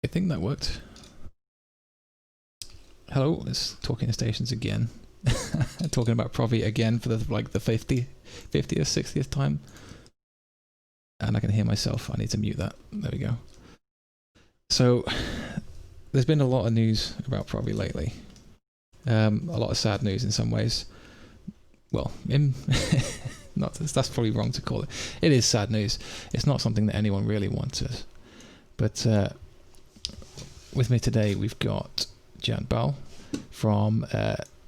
think that worked. Hello, it's Talking Stations again. Talking about Provi again for the 50th, 60th time. And I can hear myself. I need to mute that. There we go. So, there's been a lot of news about Provi lately. A lot of sad news in some ways. Well, that's probably wrong to call it. It is sad news. It's not something that anyone really wanted. But with me today, we've got Jan Bal from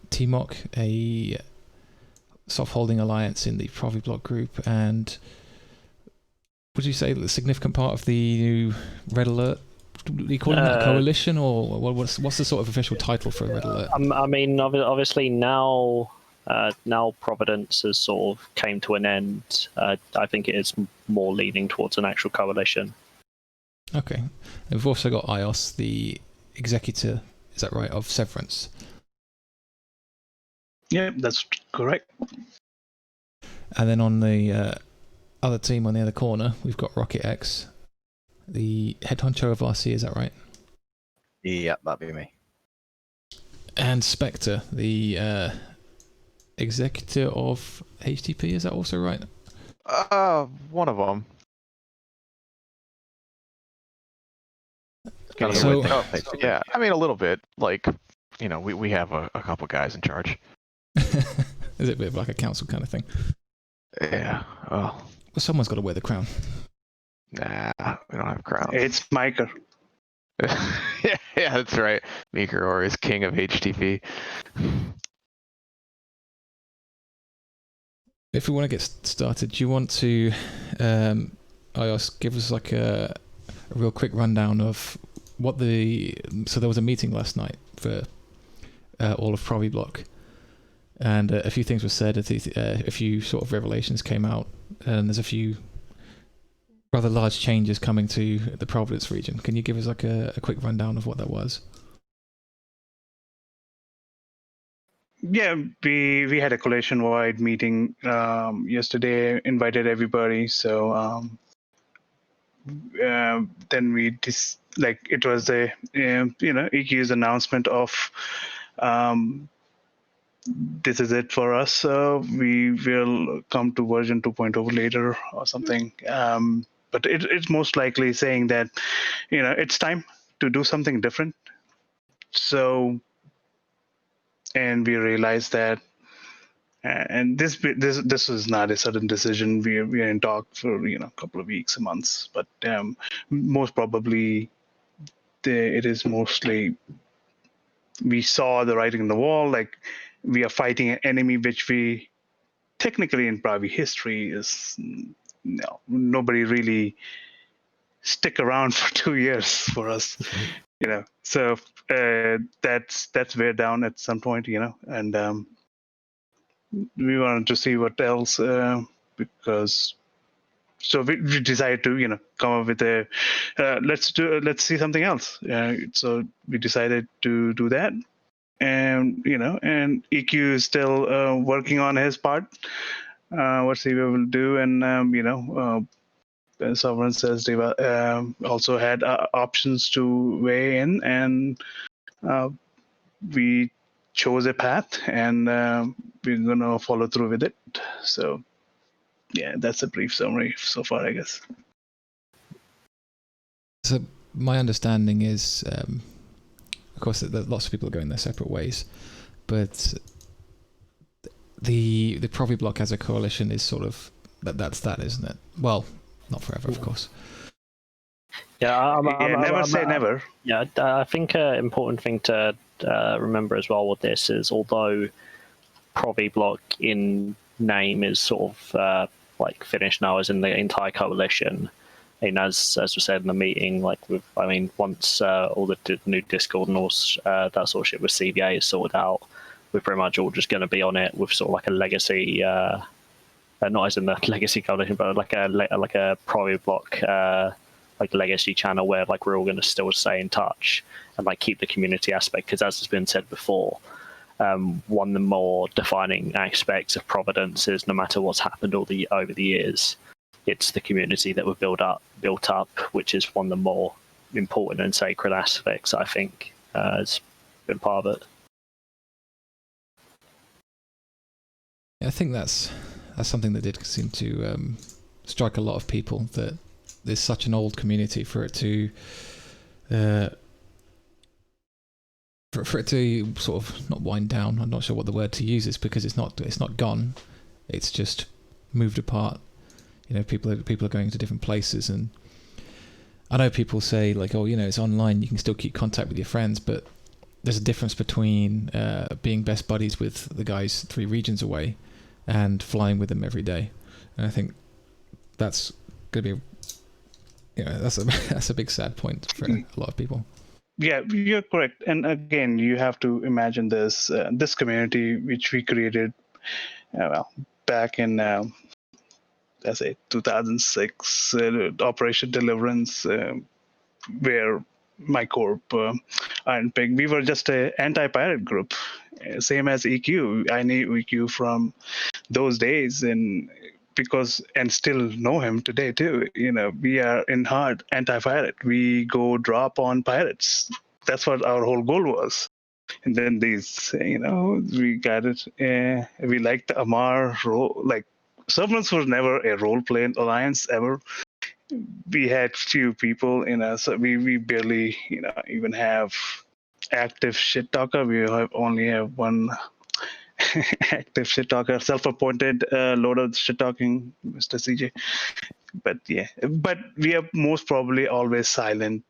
TMOC, a soft holding alliance in the Provi block group, and would you say the significant part of the new Red Alert? Do you call it a coalition, or what's the sort of official title for Red Alert? I mean, obviously now Providence has sort of came to an end. I think it is more leaning towards an actual coalition. Okay. And we've also got Ios, the executor, is that right, of Severance? Yeah, that's correct. And then on the other team on the other corner, we've got Rocket X, the head honcho of RC, is that right? Yeah, that'd be me. And Spectre, the executor of HTP, is that also right? One of them. So, yeah, I mean a little bit. Like, you know, we have a couple guys in charge. Is it a bit of like a council kind of thing? Yeah. Well, someone's got to wear the crown. Nah, we don't have crowns. It's Micah. yeah, that's right. Meeker is king of HTP. If we want to get started, do you want to, Ios, give us like a real quick rundown of what so there was a meeting last night for all of Provi block, and a few things were said, a few sort of revelations came out, and there's a few rather large changes coming to the Providence region. Can you give us like a quick rundown of what that was? Yeah, we had a coalition-wide meeting yesterday, invited everybody. So then it was a EQ's announcement of this is it for us. We will come to version 2.0 later or something. But it's most likely saying that it's time to do something different. So. And we realized that, and this was not a sudden decision. We are in talk for a couple of weeks, months, but most probably it is mostly we saw the writing on the wall. Like we are fighting an enemy which we technically in Provi history is nobody really stick around for 2 years for us. So that's wear down at some point, and we wanted to see what else because so we decided to come up with a let's see something else. So we decided to do that, and and EQ is still working on his part. What he will do, and Sovereign says they also had options to weigh in, and we chose a path, and we're going to follow through with it. So, yeah, that's a brief summary so far, I guess. So my understanding is, of course, that lots of people are going their separate ways, but the Provi block as a coalition is sort of that's that, isn't it? Well, not forever, of course. Yeah, never say never. Yeah, I think an important thing to remember as well with this is, although Provi block in name is sort of finished now, as in the entire coalition. And as we said in the meeting, once all the new Discord and all that sort of shit with CVA is sorted out, we're pretty much all just going to be on it with sort of like a legacy. Not as in the legacy coalition, but like a Provi block legacy channel where we're all going to still stay in touch and keep the community aspect, because as has been said before, one of the more defining aspects of Providence is no matter what's happened over the years, it's the community that we've built up, which is one of the more important and sacred aspects, I think, has been part of it. I think that's something that did seem to strike a lot of people, that there's such an old community for it to for it to sort of not wind down. I'm not sure what the word to use is, because it's not gone. It's just moved apart. You know, people are going to different places, and I know people say like, oh, you know, it's online, you can still keep contact with your friends, but there's a difference between being best buddies with the guys 3 regions away and flying with them every day. And I think that's going to be, you know, that's a big sad point for a lot of people. Yeah, you're correct. And again, you have to imagine this this community which we created back in let's say 2006, Operation Deliverance, where my corp, Iron Pig, we were just a anti-pirate group, same as EQ. I knew EQ from those days, and still know him today too. You know, we are in hard anti-pirate. We go drop on pirates. That's what our whole goal was. And then these, you know, we got it. We liked the Amar role. Like, Servants was never a role-playing alliance ever. We had few people, you know, so we barely, you know, even have active shit talker. We only have one active shit talker, self-appointed load of shit talking, Mr. CJ. But yeah, but we are most probably always silent.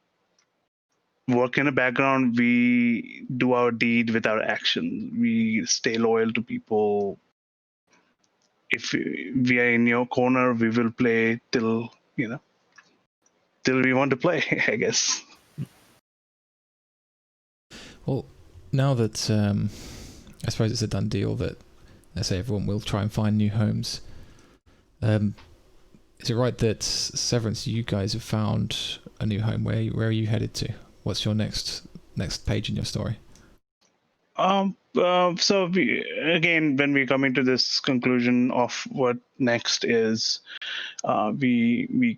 Work in the background. We do our deed with our action. We stay loyal to people. If we are in your corner, we will play till, you know, till we want to play, I guess. Well, now that I suppose it's a done deal that, let's say, everyone will try and find new homes. Is it right that Severance, you guys have found a new home? Where are you headed to? What's your next page in your story? So again, when we come into this conclusion of what next is, we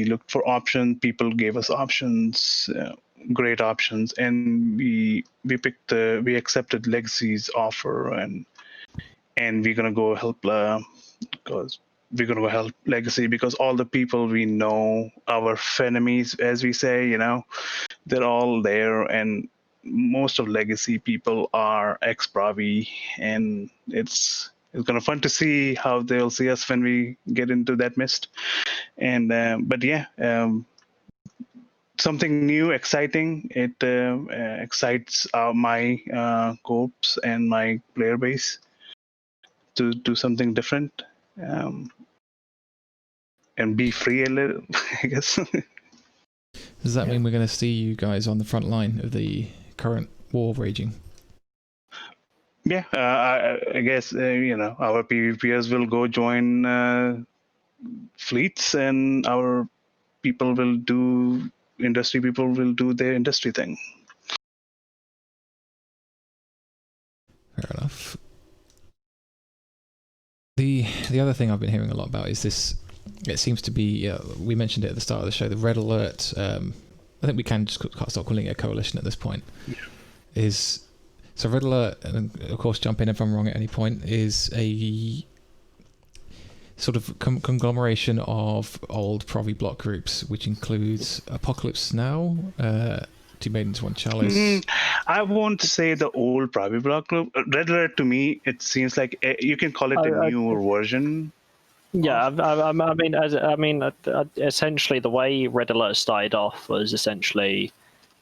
looked for options. People gave us options, great options, and we accepted Legacy's offer, and we're gonna go help because we're gonna go help Legacy, because all the people we know, our frenemies, as we say, you know, they're all there, and most of Legacy people are ex-Provi, and it's gonna fun to see how they'll see us when we get into that mist. And but yeah, something new, exciting. It excites my corps and my player base to do something different, and be free a little, I guess. Does that mean we're going to see you guys on the front line of the current war raging? Yeah, I guess you know, our PvPers will go join fleets, and our people will do industry. People will do their industry thing. Fair enough. The other thing I've been hearing a lot about is this. It seems to be, we mentioned it at the start of the show, the Red Alert. I think we can just start calling it a coalition at this point. Yeah. So Red Alert, and of course jump in if I'm wrong at any point, is a sort of conglomeration of old Provi block groups, which includes Apocalypse Now, Two Maidens, One Chalice. I won't say the old Provi block group. Red Alert, to me, it seems like you can call it a newer version. Yeah, I mean, essentially the way Red Alert started off was essentially,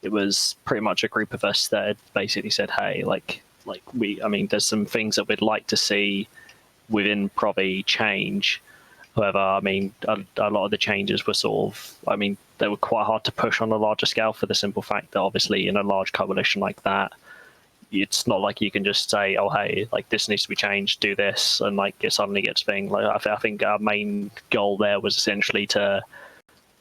it was pretty much a group of us that had basically said, hey, there's some things that we'd like to see within Provi change. However, I mean, a lot of the changes were sort of, I mean, they were quite hard to push on a larger scale for the simple fact that obviously in a large coalition like that, it's not like you can just say, oh, hey, like this needs to be changed, do this, and like it suddenly gets thing. Like I think our main goal there was essentially to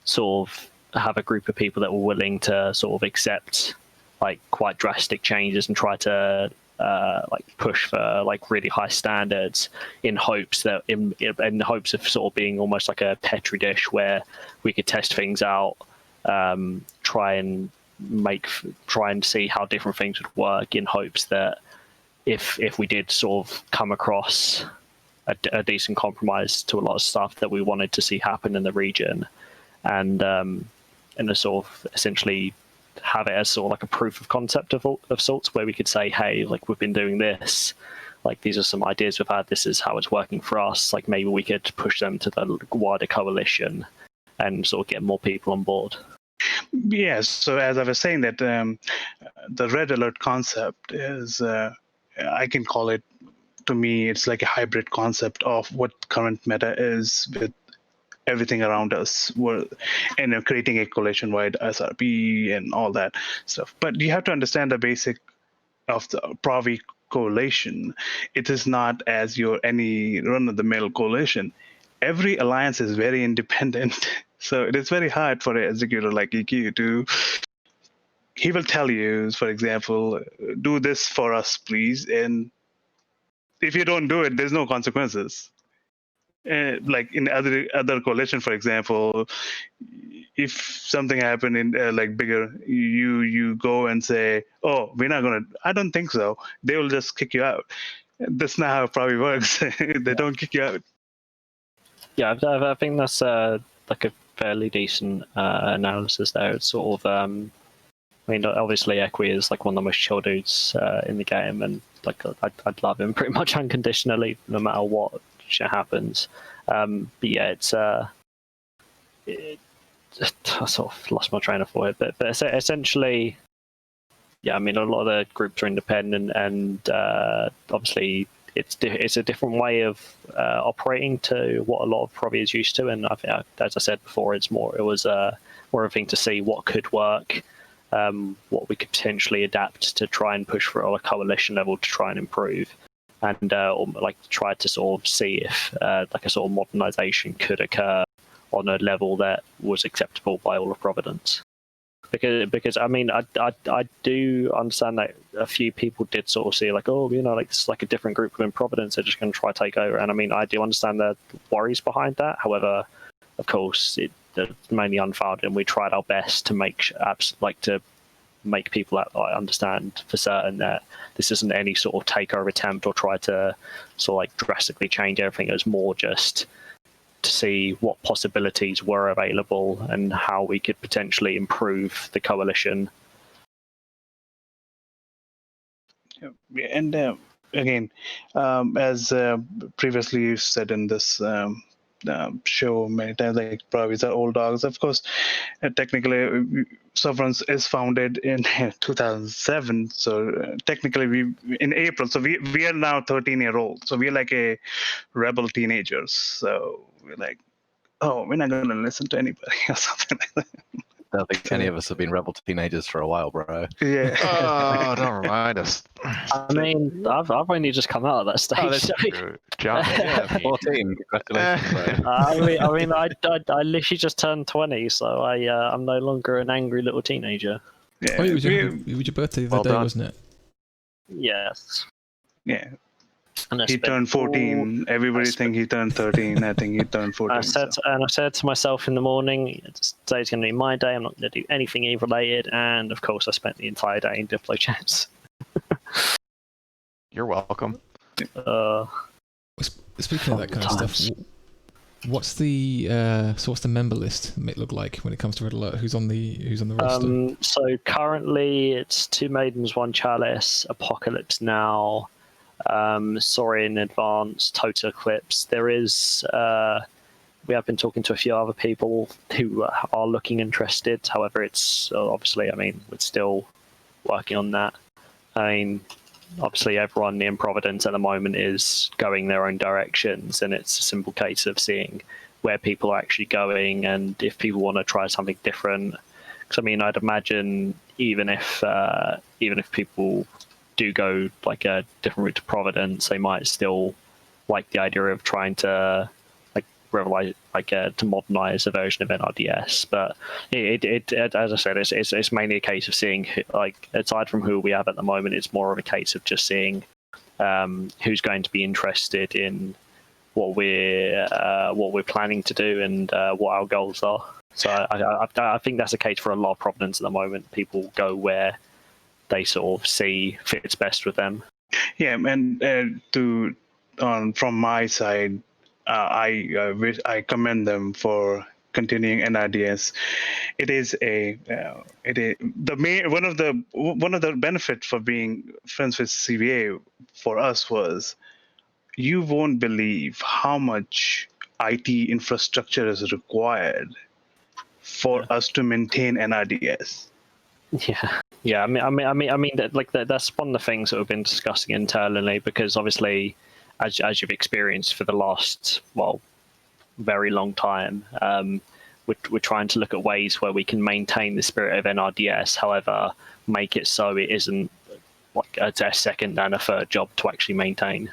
sort of have a group of people that were willing to sort of accept like quite drastic changes and try to like push for like really high standards in hopes of sort of being almost like a petri dish where we could test things out try and see how different things would work, in hopes that if we did sort of come across a decent compromise to a lot of stuff that we wanted to see happen in the region, and a sort of essentially have it as sort of like a proof of concept of sorts, where we could say, hey, like, we've been doing this, like, these are some ideas we've had, this is how it's working for us, like, maybe we could push them to the wider coalition and sort of get more people on board. Yes, so as I was saying, that the red alert concept is, I can call it, to me, it's like a hybrid concept of what current meta is with everything around us. We're creating a coalition-wide SRP and all that stuff. But you have to understand the basic of the Provi coalition. It is not as any run-of-the-mill coalition. Every alliance is very independent. So it is very hard for an executor like EQ to, he will tell you, for example, do this for us, please. And if you don't do it, there's no consequences. Like in other coalition, for example, if something happened in like bigger, you go and say, oh, we're not gonna, I don't think so. They will just kick you out. That's not how it probably works. They don't kick you out. Yeah, I think that's like a fairly decent analysis there. It's sort of, I mean, obviously Equi is like one of the most chill dudes in the game, and like I'd love him pretty much unconditionally, no matter what shit happens. But yeah, I sort of lost my train of thought. But essentially, yeah, I mean, a lot of the groups are independent, and obviously it's a different way of operating to what a lot of Provi is used to. And I think, as I said before, it was more of a thing to see what could work, what we could potentially adapt to try and push for a coalition level to try and improve, and like try to sort of see if like a sort of modernization could occur on a level that was acceptable by all of Providence. Because I mean, I do understand that a few people did sort of see like, oh, you know, like it's like a different group within Providence, they're just going to try to take over. And I mean, I do understand the worries behind that. However, of course, it's mainly unfounded, and we tried our best to make people understand for certain that this isn't any sort of takeover attempt or try to sort of like drastically change everything. It was more just to see what possibilities were available and how we could potentially improve the coalition. And again, as previously said in this show many times, like Provis are old dogs. Of course, technically, Sovereigns is founded in 2007. So technically, we in April. So we are now 13-year-old. So we're like a rebel teenagers. So we're like, oh, we're not going to listen to anybody or something like that. I don't think any of us have been rebel teenagers for a while, bro. Yeah. Oh, don't remind us. I mean, I've only just come out of that stage. Oh, that's true. John, Yeah, 14. Congratulations, bro. I mean, I literally just turned 20, so I'm no longer an angry little teenager. Yeah. Oh, it was your birthday the other day, wasn't it? Yes. Yeah. And He turned 14. Everybody think he turned 13. I think he turned 14. I said to myself in the morning, today's going to be my day. I'm not going to do anything Eve related. And of course, I spent the entire day in Diplo chats. You're welcome. Speaking of that kind of stuff, what's the member list look like when it comes to Red Alert? Who's on the roster? So currently, it's 2 Maidens, 1 Chalice, Apocalypse Now, Sorry in Advance, Total Eclipse. There is we have been talking to a few other people who are looking interested. However, it's obviously, I mean, we're still working on that. I mean, obviously everyone in Providence at the moment is going their own directions, and it's a simple case of seeing where people are actually going and if people want to try something different. Because I mean, I'd imagine even if people do go like a different route to Providence, they might still like the idea of trying to to modernize a version of NRDS. But it as I said, it's mainly a case of seeing like, aside from who we have at the moment, it's more of a case of just seeing who's going to be interested in what we're planning to do and what our goals are. So I think that's the case for a lot of Providence at the moment. People go where they sort of see fits best with them. Yeah, and from my side, I commend them for continuing NRDS. It is the main one of the benefits for being friends with CVA for us was you won't believe how much IT infrastructure is required for us to maintain NRDS. Yeah. I mean, that's one of the things that we've been discussing internally, because obviously, as you've experienced for the last very long time, we're trying to look at ways where we can maintain the spirit of NRDS, however, make it so it isn't like a second and a third job to actually maintain.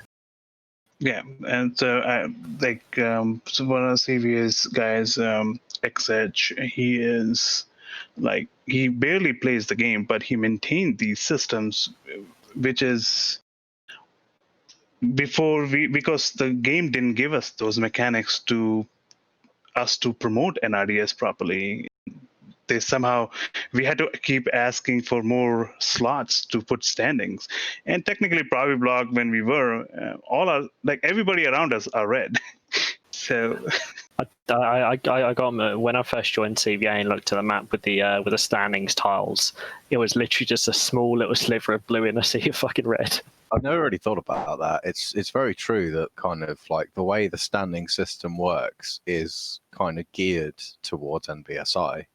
Yeah, and so so one of CVA's guys, XH, he is like he barely plays the game, but he maintained these systems, which is because the game didn't give us those mechanics to us to promote NRDS properly. We had to keep asking for more slots to put standings, and technically Provi block when we were everybody around us are red. So I got when I first joined CVA and looked at the map with the standings tiles, it was literally just a small little sliver of blue in a sea of fucking red. I've never really thought about that. It's very true that kind of like the way the standing system works is kind of geared towards NBSI,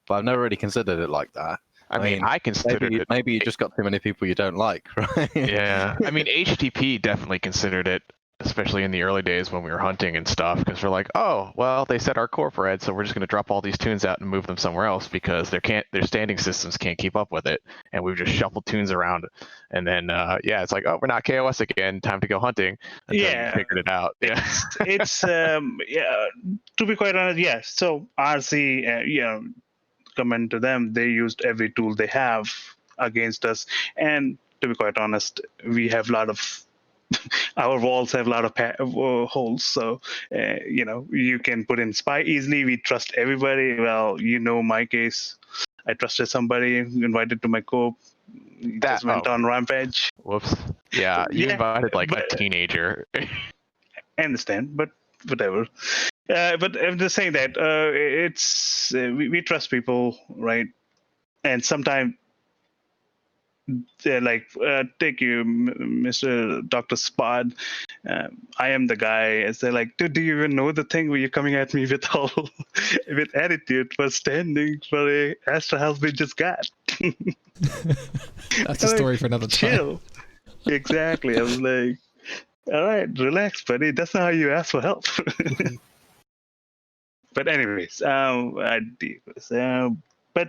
but I've never really considered it like that. I mean, I considered it. Maybe you just got too many people you don't like, right? Yeah, I mean, HTP definitely considered it, especially in the early days when we were hunting and stuff, because we're like, oh, well, they set our core for red, so we're just going to drop all these tunes out and move them somewhere else because their standing systems can't keep up with it, and we've just shuffled tunes around, and then it's like, oh, we're not KOS again, time to go hunting. Until we figured it out. Yeah, it's to be quite honest, yes. So RC, comment to them, they used every tool they have against us, and to be quite honest, we have a lot of our walls have a lot of holes, so you can put in spy easily. We trust everybody. Well, my case, I trusted somebody, invited to my co-op, just went on rampage. Whoops. Yeah, you invited a teenager. I understand, but whatever. But I'm just saying that it's we trust people, right? And sometimes they're like, take you, Mr. Dr. Spod. I am the guy. As they're like, dude, do you even know the thing where you're coming at me with with attitude for standing for a Astra house we just got? That's a story for another time. Chill. Exactly. I was like, all right, relax, buddy. That's not how you ask for help. But anyways, but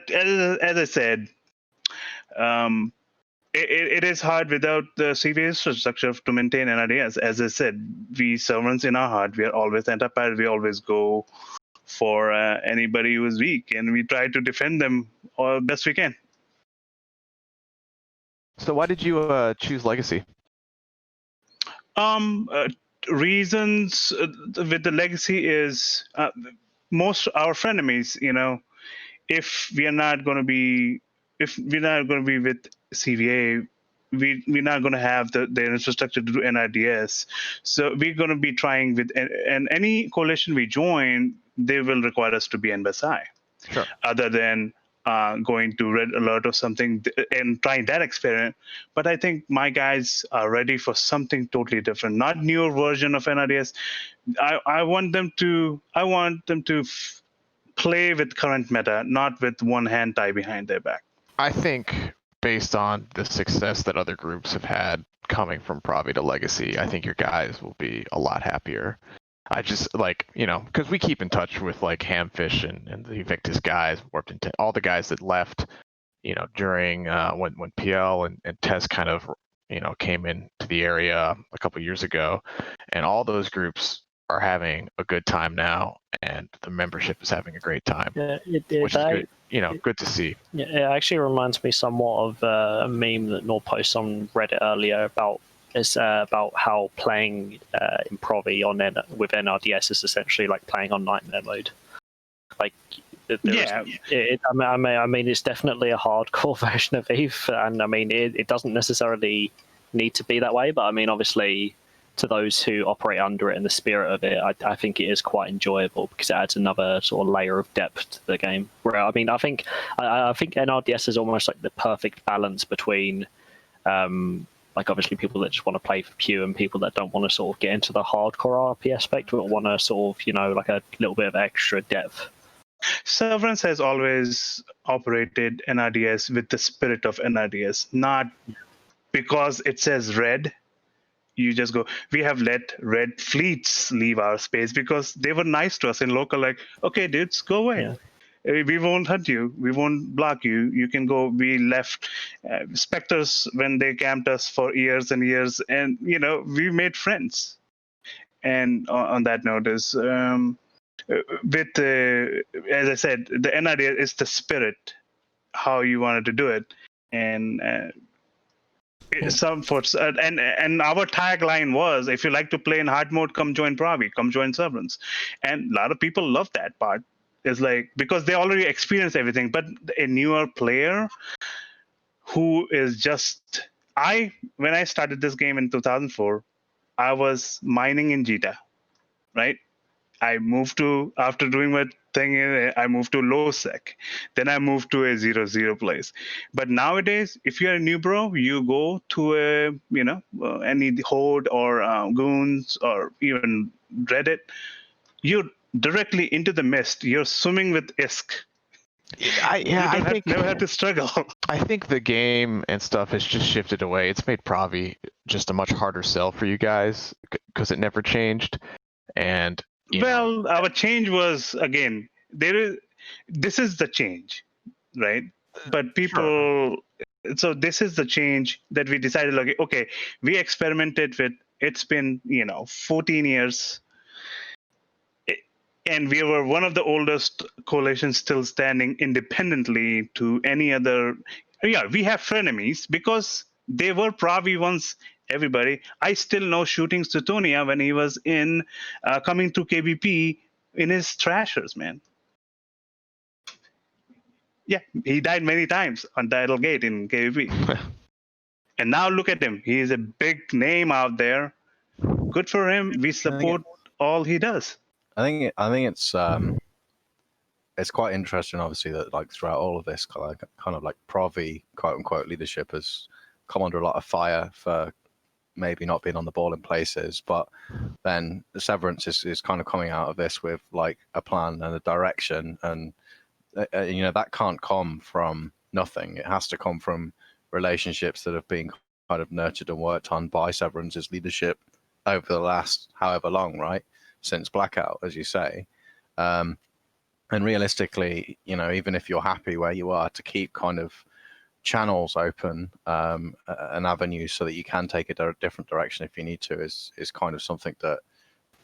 as I said, it is hard without the CVA infrastructure to maintain NRDS. As I said, we servants in our heart, we are always anti-pirate. We always go for anybody who is weak, and we try to defend them all best we can. So why did you choose Legacy? Reasons with the Legacy is most our frenemies. If we're not going to be with CVA, we're not going to have the infrastructure to do NRDS. So we're going to be trying with, and any coalition we join, they will require us to be NBSI. Sure. Other than going to Red Alert or something and trying that experiment. But I think my guys are ready for something totally different, not newer version of NRDS. I want them to play with current meta, not with one hand tied behind their back. I think based on the success that other groups have had coming from Provi to Legacy, I think your guys will be a lot happier. I just because we keep in touch with Hamfish and the Invictus guys, Warped Intent, all the guys that left, during when PL and Tess kind of, came into the area a couple years ago, and all those groups are having a good time now, and the membership is having a great time, which is good, good to see. Yeah, it actually reminds me somewhat of a meme that Nor posted on Reddit earlier about how playing in Provi with NRDS is essentially like playing on Nightmare mode. Like Yeah. I mean, it's definitely a hardcore version of EVE, and I mean, it doesn't necessarily need to be that way, but I mean, obviously, to those who operate under it and the spirit of it, I think it is quite enjoyable because it adds another sort of layer of depth to the game. Where I mean, I think NRDS is almost like the perfect balance between, like obviously people that just want to play for Pew and people that don't want to sort of get into the hardcore RP aspect, but want to sort of like a little bit of extra depth. Severance has always operated NRDS with the spirit of NRDS, not because it says red. You just go, we have let red fleets leave our space because they were nice to us in local, like, okay, dudes, go away. Yeah. We won't hunt you. We won't block you. You can go. We left Spectres when they camped us for years and years, and we made friends. And on that note is with as I said, the NRD is the spirit, how you wanted to do it, and some forts and our tagline was, if you like to play in hard mode, come join Provi, come join Severance, and a lot of people love that part. It's like because they already experienced everything, but a newer player who is just when I started this game in 2004, I was mining in Jita, right? I moved to, after doing my thing, I moved to low sec. Then I moved to a 0-0 place. But nowadays, if you're a new bro, you go to a, any horde or goons or even Reddit, you're directly into the mist. You're swimming with ISK. I think never had to struggle. I think the game and stuff has just shifted away. It's made Provi just a much harder sell for you guys because it never changed. And our change was, again, this is the change, right? But people, so this is the change that we decided, like, okay, we experimented with, it's been 14 years, and we were one of the oldest coalitions still standing independently to any other. Yeah, we have frenemies because they were Provi once. Everybody, I still know shooting Sutonia when he was in coming to KBP in his Thrashers, man. Yeah, he died many times on Tidal Gate in KBP. And now look at him. He is a big name out there. Good for him. We support all he does. I think it's quite interesting, obviously, that like throughout all of this, kind of like Provi, quote unquote, leadership has come under a lot of fire for maybe not being on the ball in places, but then the Severance is kind of coming out of this with like a plan and a direction, and that can't come from nothing. It has to come from relationships that have been kind of nurtured and worked on by Severance's leadership over the last however long, right, since Blackout, as you say. And realistically, even if you're happy where you are, to keep kind of channels open and avenues so that you can take a different direction if you need to is kind of something that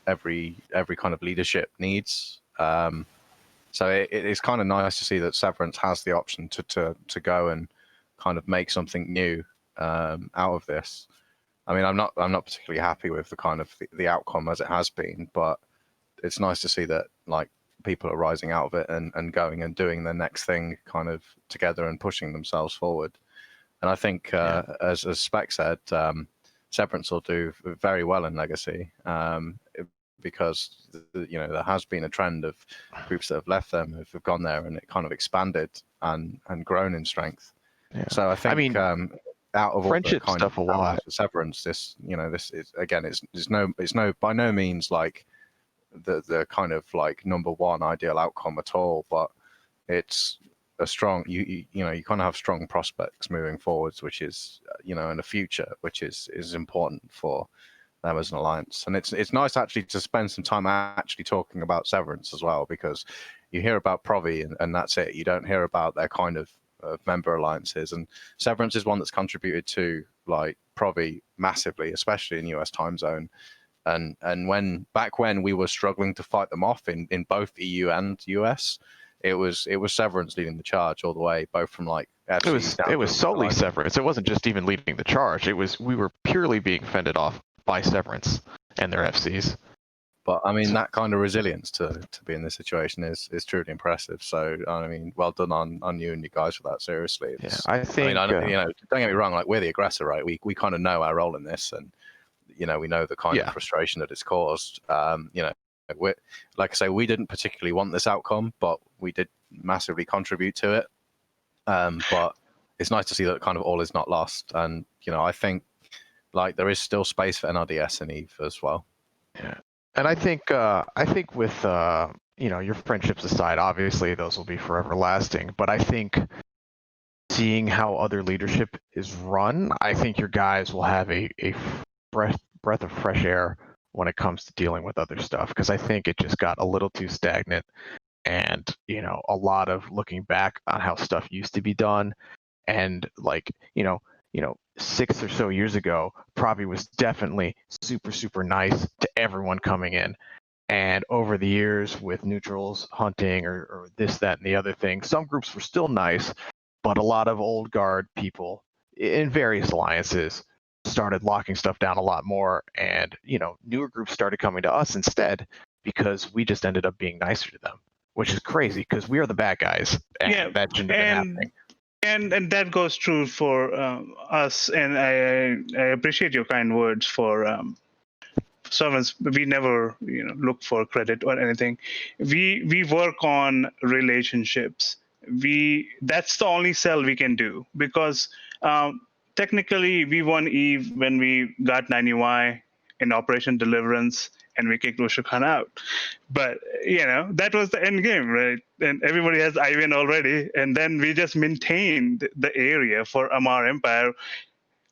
every kind of leadership needs. So it is kind of nice to see that Severance has the option to go and kind of make something new out of this. I mean, I'm not particularly happy with the kind of the outcome as it has been, but it's nice to see that like people are rising out of it and going and doing the next thing kind of together and pushing themselves forward. And I think, as Spec said, Severance will do very well in Legacy because, there has been a trend of groups that have left them, have gone there, and it kind of expanded and grown in strength. Yeah. So I think, out of all the kind of Severance, this is, again, it's by no means like the kind of like number one ideal outcome at all, but it's a strong you kind of have strong prospects moving forwards, which is in the future, which is important for them as an alliance. And it's nice actually to spend some time actually talking about Severance as well, because you hear about Provi and that's it. You don't hear about their kind of member alliances, and Severance is one that's contributed to like Provi massively, especially in US time zone. And back when we were struggling to fight them off in both EU and US, it was Severance leading the charge all the way, both from like FC it was solely Severance. It wasn't just even leading the charge. We were purely being fended off by Severance and their FCs. But I mean, that kind of resilience to be in this situation is truly impressive. So I mean, well done on you and you guys for that. Seriously, I think. I mean, don't get me wrong. Like, we're the aggressor, right? We kind of know our role in this, and we know the kind of frustration that it's caused. We're, like I say, we didn't particularly want this outcome, but we did massively contribute to it. But it's nice to see that kind of all is not lost, and I think like there is still space for NRDS and EVE as well. Yeah. And I think with your friendships aside, obviously those will be forever lasting. But I think seeing how other leadership is run, I think your guys will have a breath of fresh air when it comes to dealing with other stuff. Because I think it just got a little too stagnant, and a lot of looking back on how stuff used to be done, and 6 or so years ago, Provi was definitely super, super nice to everyone coming in. And over the years with neutrals, hunting, or this, that, and the other thing, some groups were still nice, but a lot of old guard people in various alliances started locking stuff down a lot more. And, newer groups started coming to us instead because we just ended up being nicer to them, which is crazy because we are the bad guys. And that shouldn't have been happening. And that goes true for us, and I appreciate your kind words for servants. We never look for credit or anything. We work on relationships. That's the only sell we can do, because technically we won EVE when we got 90Y in Operation Deliverance, and we kicked Usha Khan out. But that was the end game, right? And everybody has IVN already, and then we just maintained the area for Amar Empire,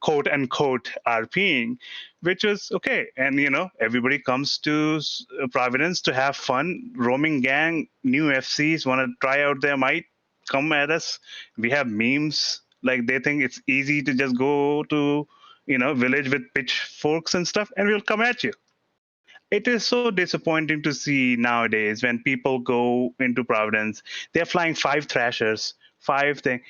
quote unquote RPing, which was okay. And everybody comes to Providence to have fun. Roaming gang, new FCs want to try out their might, come at us. We have memes, like they think it's easy to just go to village with pitchforks and stuff, and we'll come at you. It is so disappointing to see nowadays when people go into Providence, they're flying 5 Thrashers, 5 things,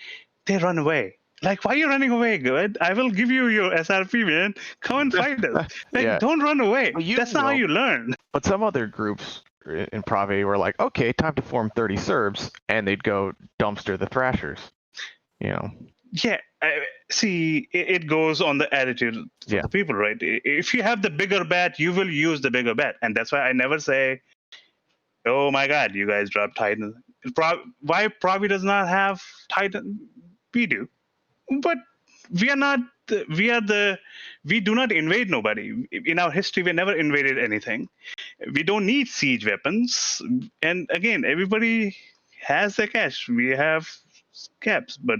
they run away. Like, why are you running away, good? I will give you your SRP, man. Come and fight us. Like, don't run away. Well, That's not how you learn. But some other groups in Provi were like, okay, time to form 30 Serbs, and they'd go dumpster the Thrashers. Yeah, see, it goes on the attitude of the people, right? If you have the bigger bat, you will use the bigger bat. And that's why I never say, oh my God, you guys dropped Titan. Why Provi does not have Titan? We do. But we are not, we do not invade nobody. In our history, we never invaded anything. We don't need siege weapons. And again, everybody has their cash. We have caps, but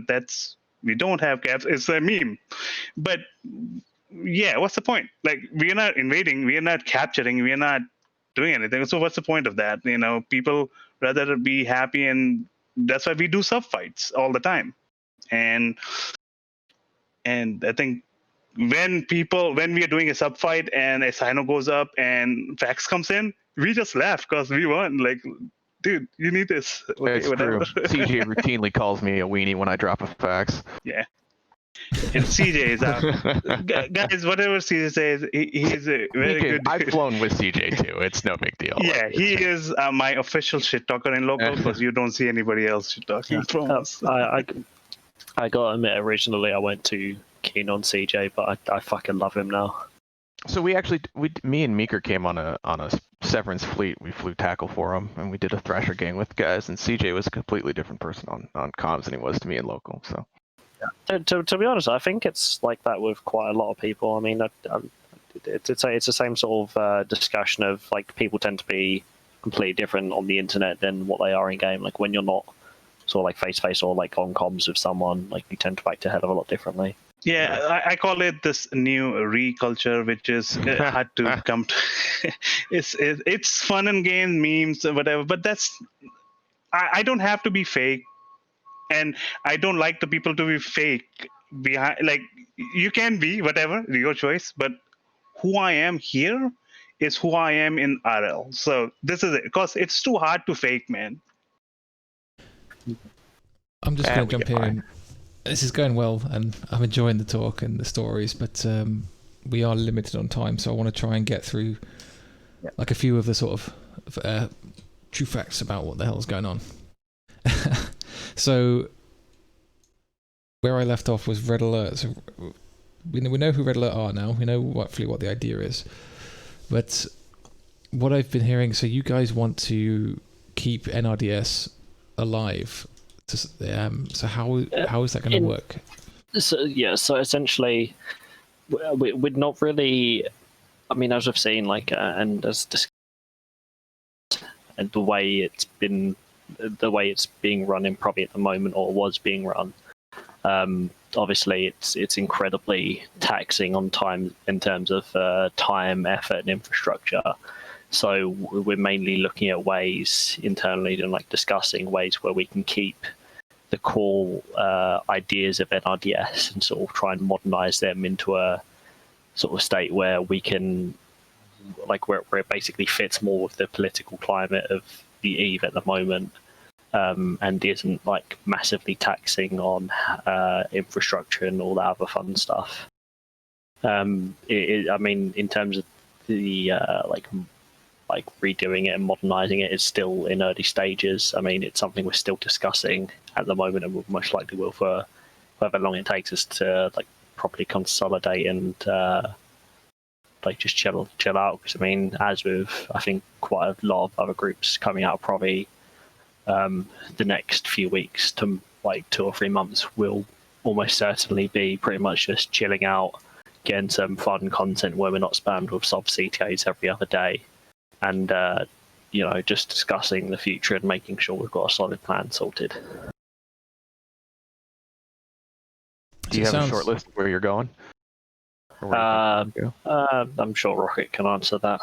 we don't have caps. It's a meme. But yeah, what's the point? Like, we are not invading, we are not capturing, we are not doing anything. So what's the point of that? People rather be happy, and that's why we do sub fights all the time. And I think when we are doing a sub fight and a Sino goes up and Fax comes in, we just laugh because we won. Like, dude, you need this. Okay, it's true. CJ routinely calls me a weenie when I drop a fax. Yeah. And CJ is out. Guys, whatever CJ says, he's a very good. I've flown with CJ too. It's no big deal. Yeah, he is my official shit talker in local, because you don't see anybody else shit talking from us. I gotta admit, originally I went too keen on CJ, but I fucking love him now. So me and Meeker came on a Severance fleet. We flew tackle for him, and we did a Thrasher gang with guys. And CJ was a completely different person on comms than he was to me in local. So, to be honest, I think it's like that with quite a lot of people. I mean, it's the same sort of discussion of, like, people tend to be completely different on the internet than what they are in game. Like, when you're not sort of like face to face or like on comms with someone, like, you tend to act a hell of a lot differently. Yeah, I call it this new re-culture, which is hard to come to. It's fun and games, memes, whatever. But I don't have to be fake, and I don't like the people to be fake behind. Like, you can be whatever, your choice. But who I am here is who I am in RL. So this is it, because it's too hard to fake, man. I'm just going to jump in. This is going well, and I'm enjoying the talk and the stories, but we are limited on time, so I want to try and get through like a few of the sort of true facts about what the hell is going on. So where I left off was Red Alert. So we know who Red Alert are now. We know roughly what the idea is. But what I've been hearing, so you guys want to keep NRDS alive. So how is that going to work? So essentially, we're not really. I mean, as I've seen, and as discussed, and the way it's being run in Provi at the moment, or was being run. Obviously, it's incredibly taxing on time in terms of time, effort, and infrastructure. So we're mainly looking at ways internally and discussing ways where we can keep the core ideas of NRDS and sort of try and modernize them into a sort of state where we can, where it basically fits more with the political climate of the EVE at the moment. And isn't massively taxing on infrastructure and all that other fun stuff. I mean, in terms of the redoing it and modernizing it, is still in early stages. I mean, it's something we're still discussing at the moment, and we most likely will for however long it takes us to properly consolidate and just chill out. Because I mean, as with I think quite a lot of other groups coming out of Provi. The next few weeks to 2 or 3 months will almost certainly be pretty much just chilling out, getting some fun content where we're not spammed with soft CTAs every other day, and just discussing the future and making sure we've got a solid plan sorted. Do you have a short list of where you're going? I'm sure Rocket can answer that.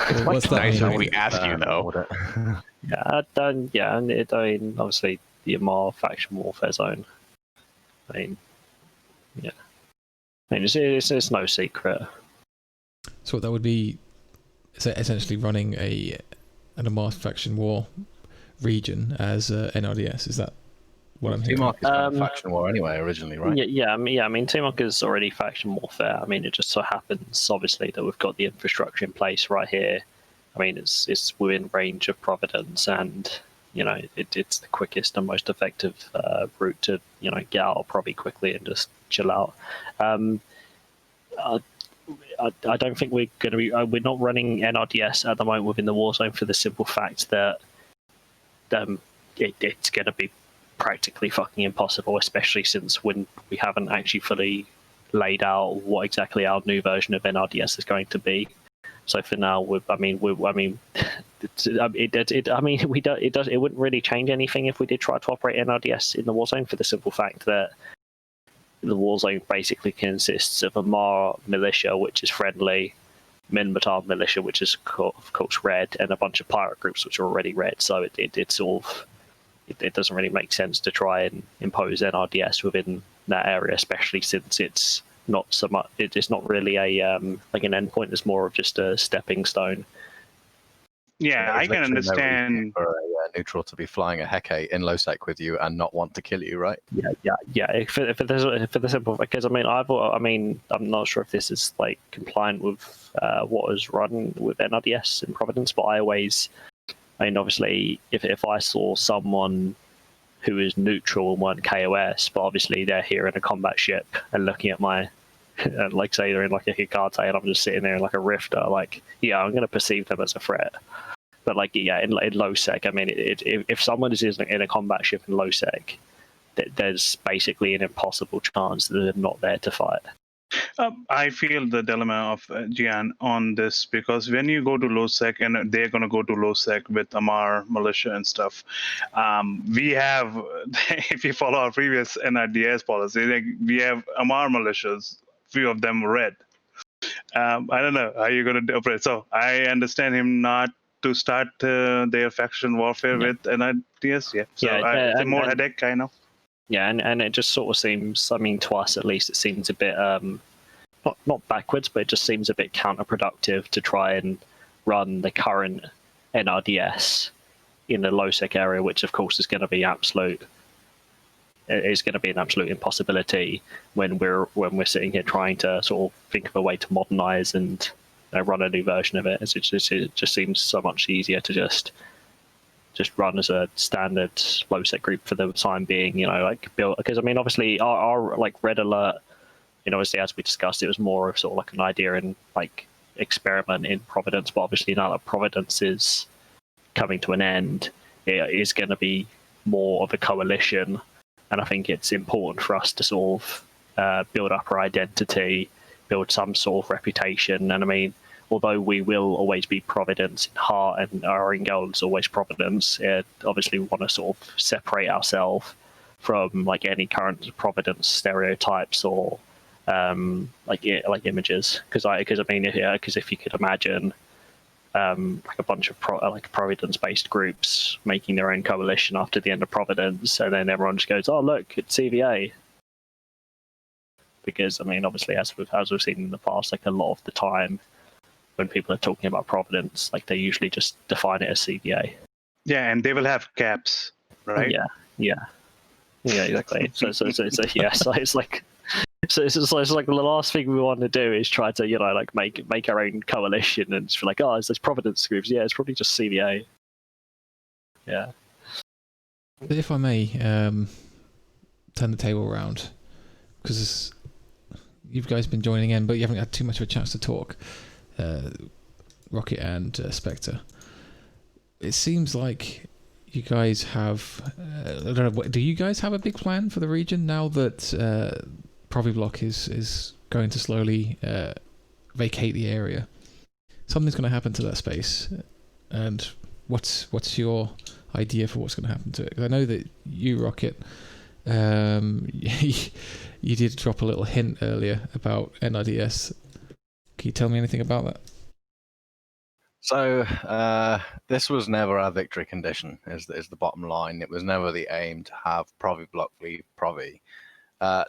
It's much nicer when we ask you, though. I mean, obviously, the Amar faction warfare zone. I mean, yeah. I mean, it's no secret. So what that would be, essentially running an Amar faction war region as NRDS. Is that what I'm hearing? TMARC is kind of faction war anyway, originally, right? I mean, TMARC is already faction warfare. I mean, it just so happens, obviously, that we've got the infrastructure in place right here. I mean, it's within range of Providence, and it's the quickest and most effective route to get out of Provi quickly and just chill out. I don't think we're going to be. We're not running NRDS at the moment within the war zone for the simple fact that it's going to be practically fucking impossible, especially since when we haven't actually fully laid out what exactly our new version of NRDS is going to be. So for now, it wouldn't really change anything if we did try to operate NRDS in the war zone, for the simple fact that the war zone basically consists of a Mar militia, which is friendly, Minmatar militia, which is of course red, and a bunch of pirate groups which are already red. So it sort of it doesn't really make sense to try and impose NRDS within that area, especially since it's not so much. It's not really a an endpoint. It's more of just a stepping stone. Yeah, I can understand. For a neutral to be flying a Hecate in Losec with you and not want to kill you, right? Yeah. For the simple, because I'm not sure if this is compliant with what was run with NRDS in Providence, but obviously, if I saw someone who is neutral and weren't KOS, but obviously they're here in a combat ship and looking at my, say they're in a Hikate and I'm just sitting there in a Rifter, I'm going to perceive them as a threat. But in low sec, I mean, if someone is in a combat ship in low sec, there's basically an impossible chance that they're not there to fight. I feel the dilemma of Gian on this, because when you go to low sec and they're going to go to low sec with Amar militia and stuff, we have, if you follow our previous NRDS policy, we have Amar militias, few of them red. I don't know how you're going to operate. So I understand him not to start their faction warfare with NRDS. Yeah. So it's a more headache kind of. Yeah, and it just sort of seems, I mean, to us at least, it seems a bit, not backwards, but it just seems a bit counterproductive to try and run the current NRDS in the low-sec area, which of course is going to be an absolute impossibility when we're sitting here trying to sort of think of a way to modernize and run a new version of it. It just seems so much easier to just run as a standard low set group for the time being. Like build, because I mean, obviously our like red alert. Obviously, as we discussed, it was more of sort of like an idea and like experiment in Providence. But obviously, now that Providence is coming to an end, it is going to be more of a coalition. And I think it's important for us to sort of build up our identity, build some sort of reputation. And I mean, although we will always be Providence in heart and our end goal is always Providence, obviously we want to sort of separate ourselves from like any current Providence stereotypes or like images. Because if you could imagine like a bunch of Providence-based groups making their own coalition after the end of Providence, and then everyone just goes, "Oh, look, it's CVA." Because I mean, obviously, as we've seen in the past, like a lot of the time when people are talking about Providence, like they usually just define it as CVA. Yeah, and they will have caps, right? Yeah, exactly. So it's like. So it's like the last thing we want to do is try to like make our own coalition and just be like, oh, is this Providence groups? Yeah, it's probably just CVA. Yeah. If I may turn the table around, because you guys been joining in, but you haven't had too much of a chance to talk. Rocket and Spectre. It seems like you guys have. I don't know. Do you guys have a big plan for the region now that Provi Block is going to slowly vacate the area? Something's going to happen to that space, and what's your idea for what's going to happen to it? 'Cause I know that you, Rocket, you did drop a little hint earlier about NRDS. Can you tell me anything about that? So this was never our victory condition, is the bottom line. It was never the aim to have Provi Block leave Provi.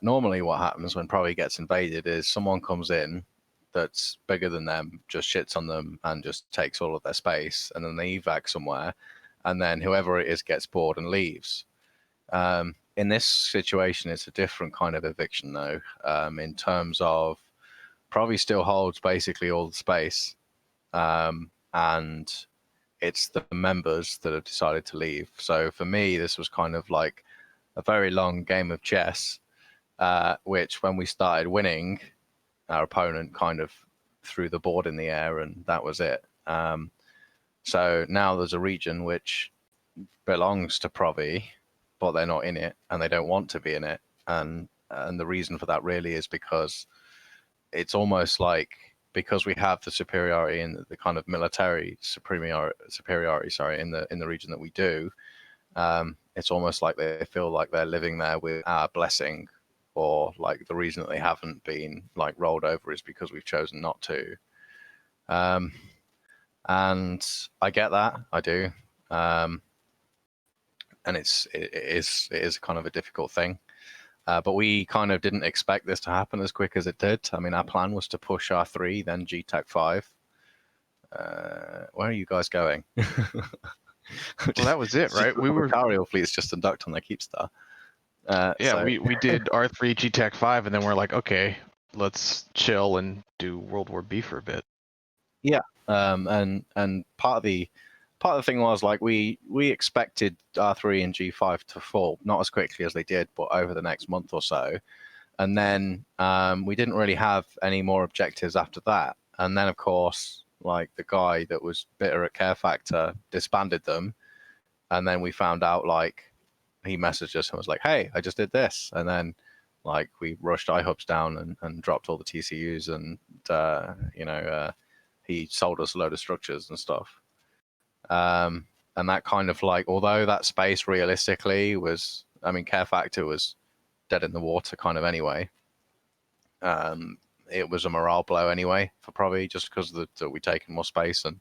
Normally what happens when Provi gets invaded is someone comes in that's bigger than them, just shits on them and just takes all of their space, and then they evac somewhere, and then whoever it is gets bored and leaves. In this situation, it's a different kind of eviction though, in terms of Provi still holds basically all the space, and it's the members that have decided to leave. So for me, this was kind of like a very long game of chess, which when we started winning, our opponent kind of threw the board in the air and that was it. So now there's a region which belongs to Provi, but they're not in it and they don't want to be in it. And the reason for that really is because it's almost like, because we have the superiority and the kind of military superiority, in the region that we do, it's almost like they feel like they're living there with our blessing, or like the reason that they haven't been like rolled over is because we've chosen not to. And I get that, I do. And it is kind of a difficult thing. But we kind of didn't expect this to happen as quick as it did. I mean, our plan was to push R3, then GTAC 5. Where are you guys going? Well, that was it, right? We were aerial fleets just induct on their Keepstar. We did R3 GTAC 5, and then we're like, okay, let's chill and do World War B for a bit. Yeah, and part of the thing was like we expected R3 and G5 to fall, not as quickly as they did, but over the next month or so. And then we didn't really have any more objectives after that. And then, of course, like the guy that was bitter at Care Factor disbanded them. And then we found out, like, he messaged us and was like, hey, I just did this. And then, like, we rushed iHubs down and dropped all the TCUs, and, he sold us a load of structures and stuff. And that kind of like, although that space realistically was, I mean, Care Factor was dead in the water kind of anyway. It was a morale blow anyway for Provi, just because that we've taken more space, and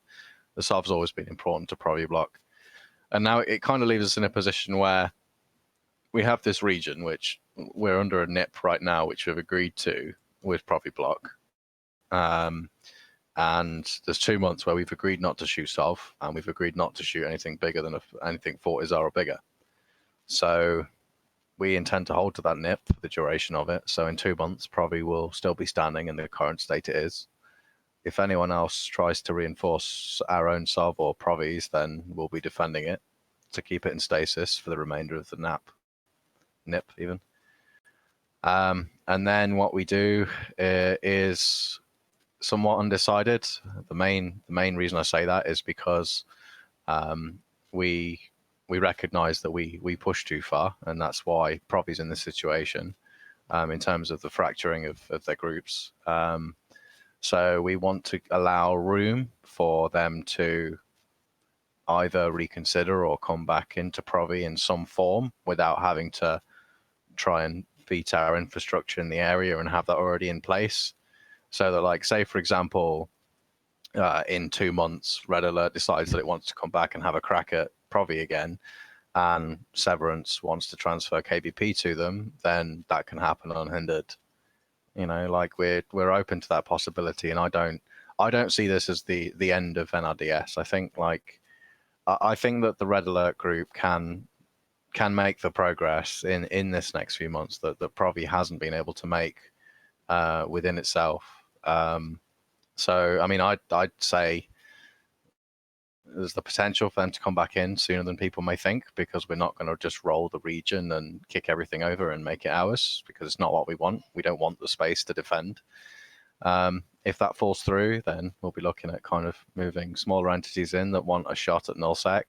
the Sov's always been important to Provi Block. And now it kind of leaves us in a position where we have this region, which we're under a NIP right now, which we've agreed to with Provi Block. And there's 2 months where we've agreed not to shoot Sov, and we've agreed not to shoot anything bigger than anything 40 ZAR or bigger. So we intend to hold to that NIP for the duration of it. So in 2 months, Provi will still be standing in the current state it is. if anyone else tries to reinforce our own sub or Provi's, then we'll be defending it to keep it in stasis for the remainder of the NIP even. And then what we do is somewhat undecided. The main reason I say that is because we recognize that we push too far, and that's why Provi's in this situation in terms of the fracturing of their groups. So we want to allow room for them to either reconsider or come back into Provi in some form without having to try and beat our infrastructure in the area and have that already in place. So that, like, say, for example, in 2 months, Red Alert decides that it wants to come back and have a crack at Provi again, and Severance wants to transfer KBP to them, then that can happen unhindered. You know, like we're open to that possibility, and I don't see this as the end of NRDS. I think that the Red Alert group can make the progress in this next few months that Provi hasn't been able to make within itself. So I mean, I'd say there's the potential for them to come back in sooner than people may think, because we're not going to just roll the region and kick everything over and make it ours, because it's not what we want. We don't want the space to defend. If that falls through, then we'll be looking at kind of moving smaller entities in that want a shot at nullsec.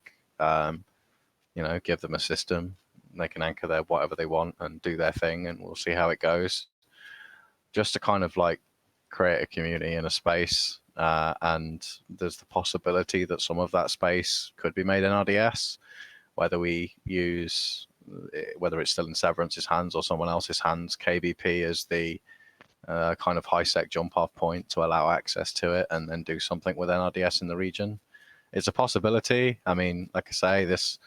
You know, give them a system, they can anchor there whatever they want and do their thing, and we'll see how it goes. Just to kind of like create a community in a space, and there's the possibility that some of that space could be made in RDS, whether it's still in Severance's hands or someone else's hands. KBP is the kind of high sec jump off point to allow access to it and then do something with NRDS in the region. It's a possibility. I mean, like I say, this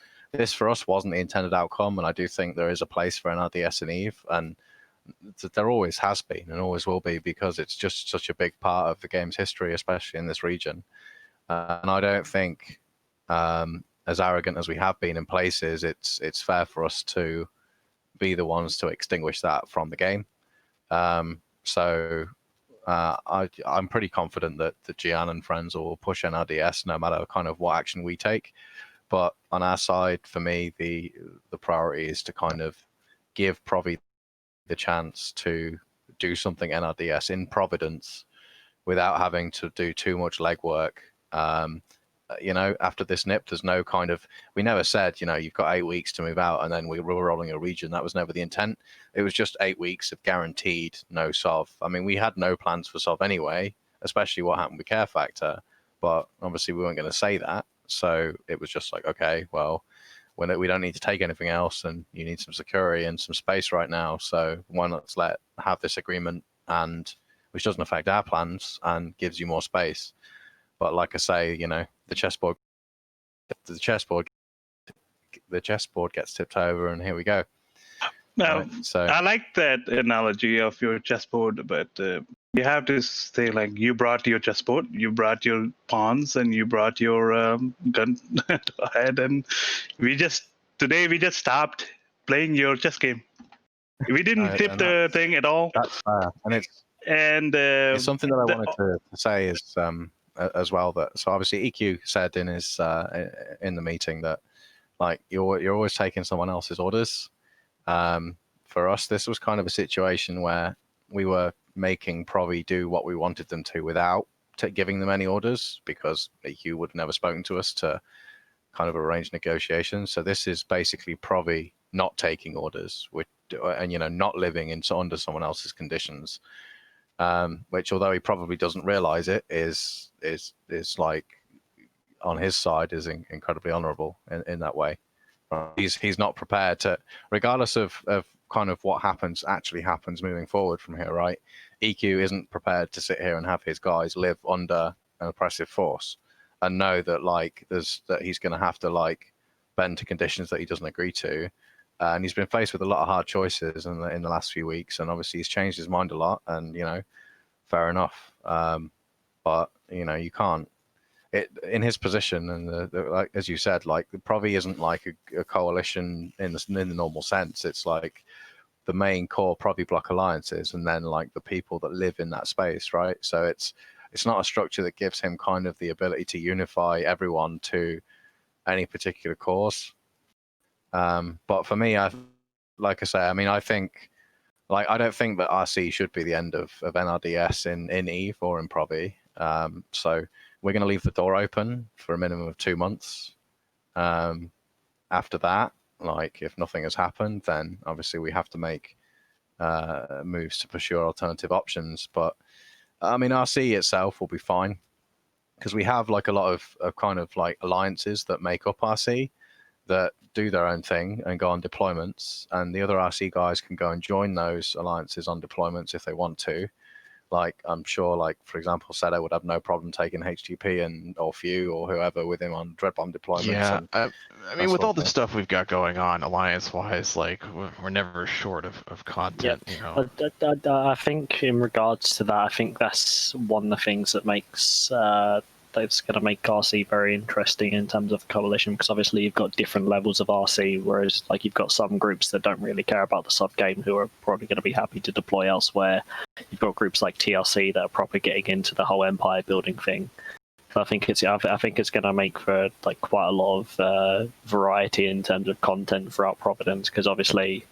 for us wasn't the intended outcome, and I do think there is a place for NRDS in EVE, and there always has been and always will be, because it's just such a big part of the game's history, especially in this region. And I don't think, as arrogant as we have been in places, it's fair for us to be the ones to extinguish that from the game. So I'm pretty confident that Gian and friends will push NRDS no matter kind of what action we take. But on our side, for me, the priority is to kind of give Provi the chance to do something NRDS in Providence without having to do too much legwork. You know, after this NIP, there's no kind of, we never said, you know, you've got 8 weeks to move out and then we were rolling a region. That was never the intent. It was just 8 weeks of guaranteed no SOV. I mean, we had no plans for SOV anyway, especially what happened with Care Factor, but obviously we weren't going to say that. So it was just like, okay, well, we don't need to take anything else, and you need some security and some space right now. So why not have this agreement, and which doesn't affect our plans and gives you more space. But like I say, you know, the chessboard gets tipped over, and here we go. Now, Right, so I like that analogy of your chessboard, but you have to say, like, you brought your chessboard, you brought your pawns, and you brought your gun ahead, and today we just stopped playing your chess game. We didn't tip the thing at all. That's fair, and it's something that I wanted to say is as well, that so obviously EQ said in his in the meeting that, like, you're always taking someone else's orders. For us, this was kind of a situation where we were making Provi do what we wanted them to without giving them any orders, because EQ would have never spoken to us to kind of arrange negotiations. So this is basically Provi not taking orders, and, you know, not living under someone else's conditions, which, although he probably doesn't realize it, is like, on his side, is incredibly honorable in that way. He's not prepared to, regardless of kind of what actually happens moving forward from here, right? EQ isn't prepared to sit here and have his guys live under an oppressive force and know that, like, that he's going to have to, like, bend to conditions that he doesn't agree to. And he's been faced with a lot of hard choices in the last few weeks, and obviously he's changed his mind a lot, and, you know, fair enough. But, you know, you can't, in his position, and like, as you said, like, the Provi isn't like a coalition in the normal sense. It's like the main core Provi block alliances, and then, like, the people that live in that space, right? So it's it's not a structure that gives him kind of the ability to unify everyone to any particular cause. But for me, like I say, I mean, I think, like, I don't think that RC should be the end of NRDS in EVE or in Provi. So we're going to leave the door open for a minimum of 2 months. After that, like, if nothing has happened, then obviously we have to make moves to pursue alternative options. But I mean, RC itself will be fine because we have like a lot of kind of like alliances that make up RC that do their own thing and go on deployments, and the other RC guys can go and join those alliances on deployments if they want to. Like, I'm sure, like, for example, Seto would have no problem taking HTP and or Few or whoever with him on Dread Bomb deployments. Yeah, And I mean, with all the stuff we've got going on alliance-wise, like, we're never short of content, you know. I think in regards to that, I think that's one of the things that makes that's going to make RC very interesting in terms of coalition, because obviously you've got different levels of RC, whereas like you've got some groups that don't really care about the sub game who are probably going to be happy to deploy elsewhere. You've got groups like TRC that are probably getting into the whole empire building thing. So I think it's going to make for like quite a lot of variety in terms of content throughout Providence, because obviously,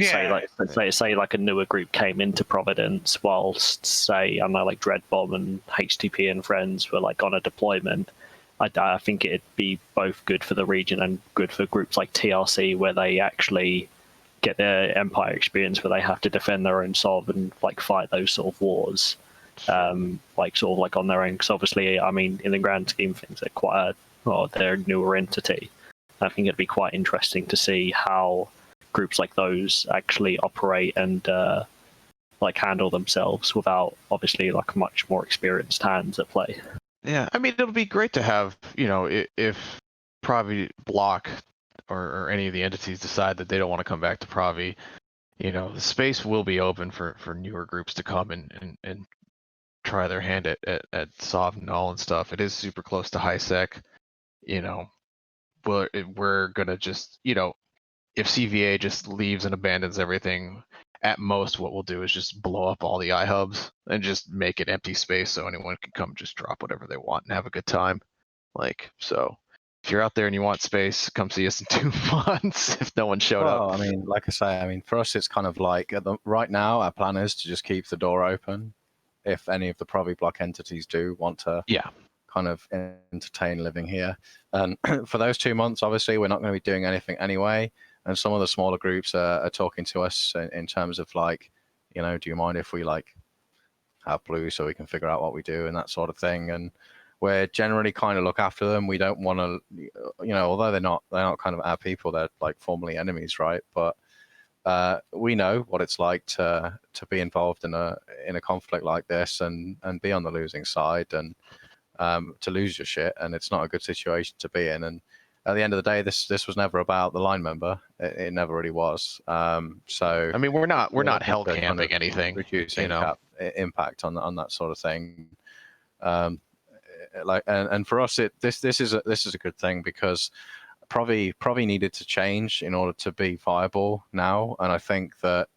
say like a newer group came into Providence, whilst say I know like Dreadbomb and HTP and friends were like on a deployment. I think it'd be both good for the region and good for groups like TRC, where they actually get their empire experience, where they have to defend their own sov and like fight those sort of wars. Like sort of like on their own, because obviously, I mean, in the grand scheme of things, they're a newer entity. I think it'd be quite interesting to see how groups like those actually operate and like handle themselves without obviously like much more experienced hands at play. Yeah, I mean, it'll be great to have, you know, if Provi block or any of the entities decide that they don't want to come back to Provi, you know, the space will be open for newer groups to come and try their hand at Sov Null and stuff. It is super close to high sec, you know. We're gonna just, you know, if CVA just leaves and abandons everything, at most what we'll do is just blow up all the iHubs and just make it empty space so anyone can come just drop whatever they want and have a good time. Like, so if you're out there and you want space, come see us in 2 months if no one showed up. Well, I mean, like I say, I mean, for us, it's kind of like right now, our plan is to just keep the door open. If any of the Provi block entities do want to kind of entertain living here. And for those 2 months, obviously, we're not going to be doing anything anyway. And some of the smaller groups are talking to us in terms of like, you know, do you mind if we like have blue so we can figure out what we do and that sort of thing. And we're generally kind of look after them. We don't want to, you know, although they're not kind of our people, they're like formerly enemies, right? But we know what it's like to be involved in a conflict like this and be on the losing side and to lose your shit, and it's not a good situation to be in. And at the end of the day, this was never about the line member. It never really was. So I mean, we're not hell camping kind of anything, reducing you know, impact on that sort of thing. Like and for us, this is a good thing because Provi needed to change in order to be viable now, and I think that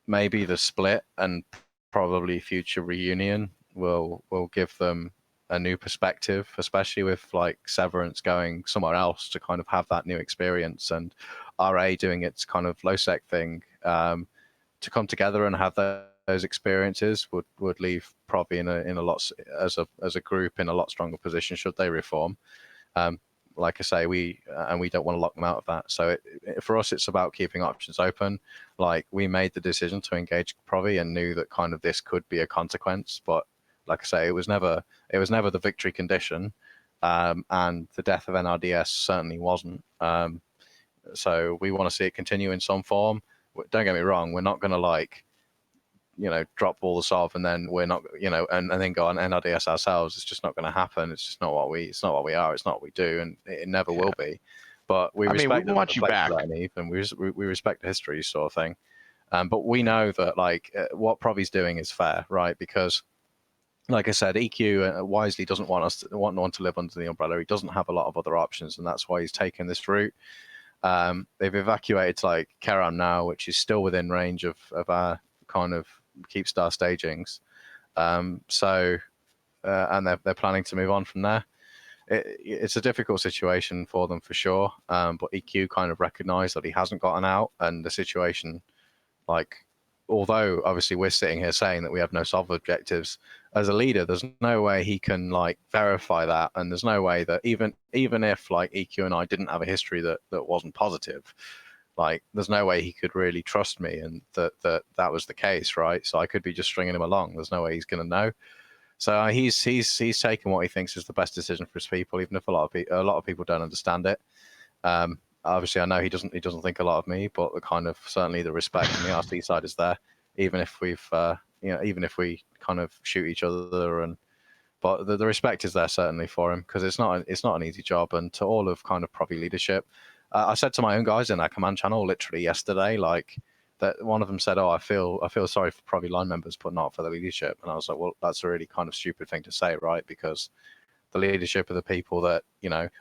maybe the split and probably future reunion will give them a new perspective, especially with like Severance going somewhere else to kind of have that new experience, and RA doing its kind of low sec thing, to come together and have those experiences would leave Provi in a lot as a group in a lot stronger position should they reform. Like I say, we don't want to lock them out of that. So for us, it's about keeping options open. Like we made the decision to engage Provi and knew that kind of this could be a consequence, but like I say, it was never the victory condition, and the death of NRDS certainly wasn't. So we want to see it continue in some form. Don't get me wrong, we're not going to like, you know, drop all the solve and then we're not, you know, and then go on NRDS ourselves. It's just not going to happen. It's just not what we are. It's not what we do, and it never will be. But we respect we want you back, and we respect history, sort of thing. But we know that like what Provi's doing is fair, right? Because like I said, EQ wisely doesn't want to live under the umbrella. He doesn't have a lot of other options, and that's why he's taken this route. They've evacuated like Karam now, which is still within range of our kind of Keep Star stagings. And they're planning to move on from there. It's a difficult situation for them for sure. But EQ kind of recognized that he hasn't gotten out, and the situation, like, although obviously we're sitting here saying that we have no soft objectives, as a leader, there's no way he can like verify that, and there's no way that even if like EQ and I didn't have a history that wasn't positive, like there's no way he could really trust me and that was the case, right? So I could be just stringing him along. There's no way he's going to know. So he's taken what he thinks is the best decision for his people, even if a lot of people don't understand it. Obviously, I know he doesn't think a lot of me, but the kind of certainly the respect from the RC side is there, even if we've even if we kind of shoot each other, but the respect is there certainly for him, because it's not an easy job. And to all of kind of Provi leadership, I said to my own guys in our command channel literally yesterday, like, that one of them said, "Oh, I feel sorry for Provi line members, but not for the leadership." And I was like, well, that's a really kind of stupid thing to say, right? Because the leadership are the people that,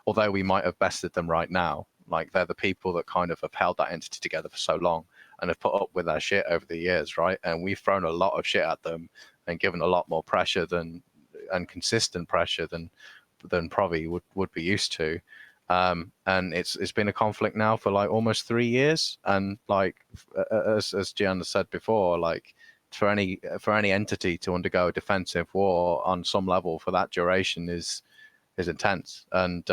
although we might have bested them right now, like they're the people that kind of have held that entity together for so long and have put up with our shit over the years, right? And we've thrown a lot of shit at them and given a lot more pressure and consistent pressure than Provi would be used to. And it's been a conflict now for like almost 3 years, and like as Gianna said before, like for any entity to undergo a defensive war on some level for that duration is intense. And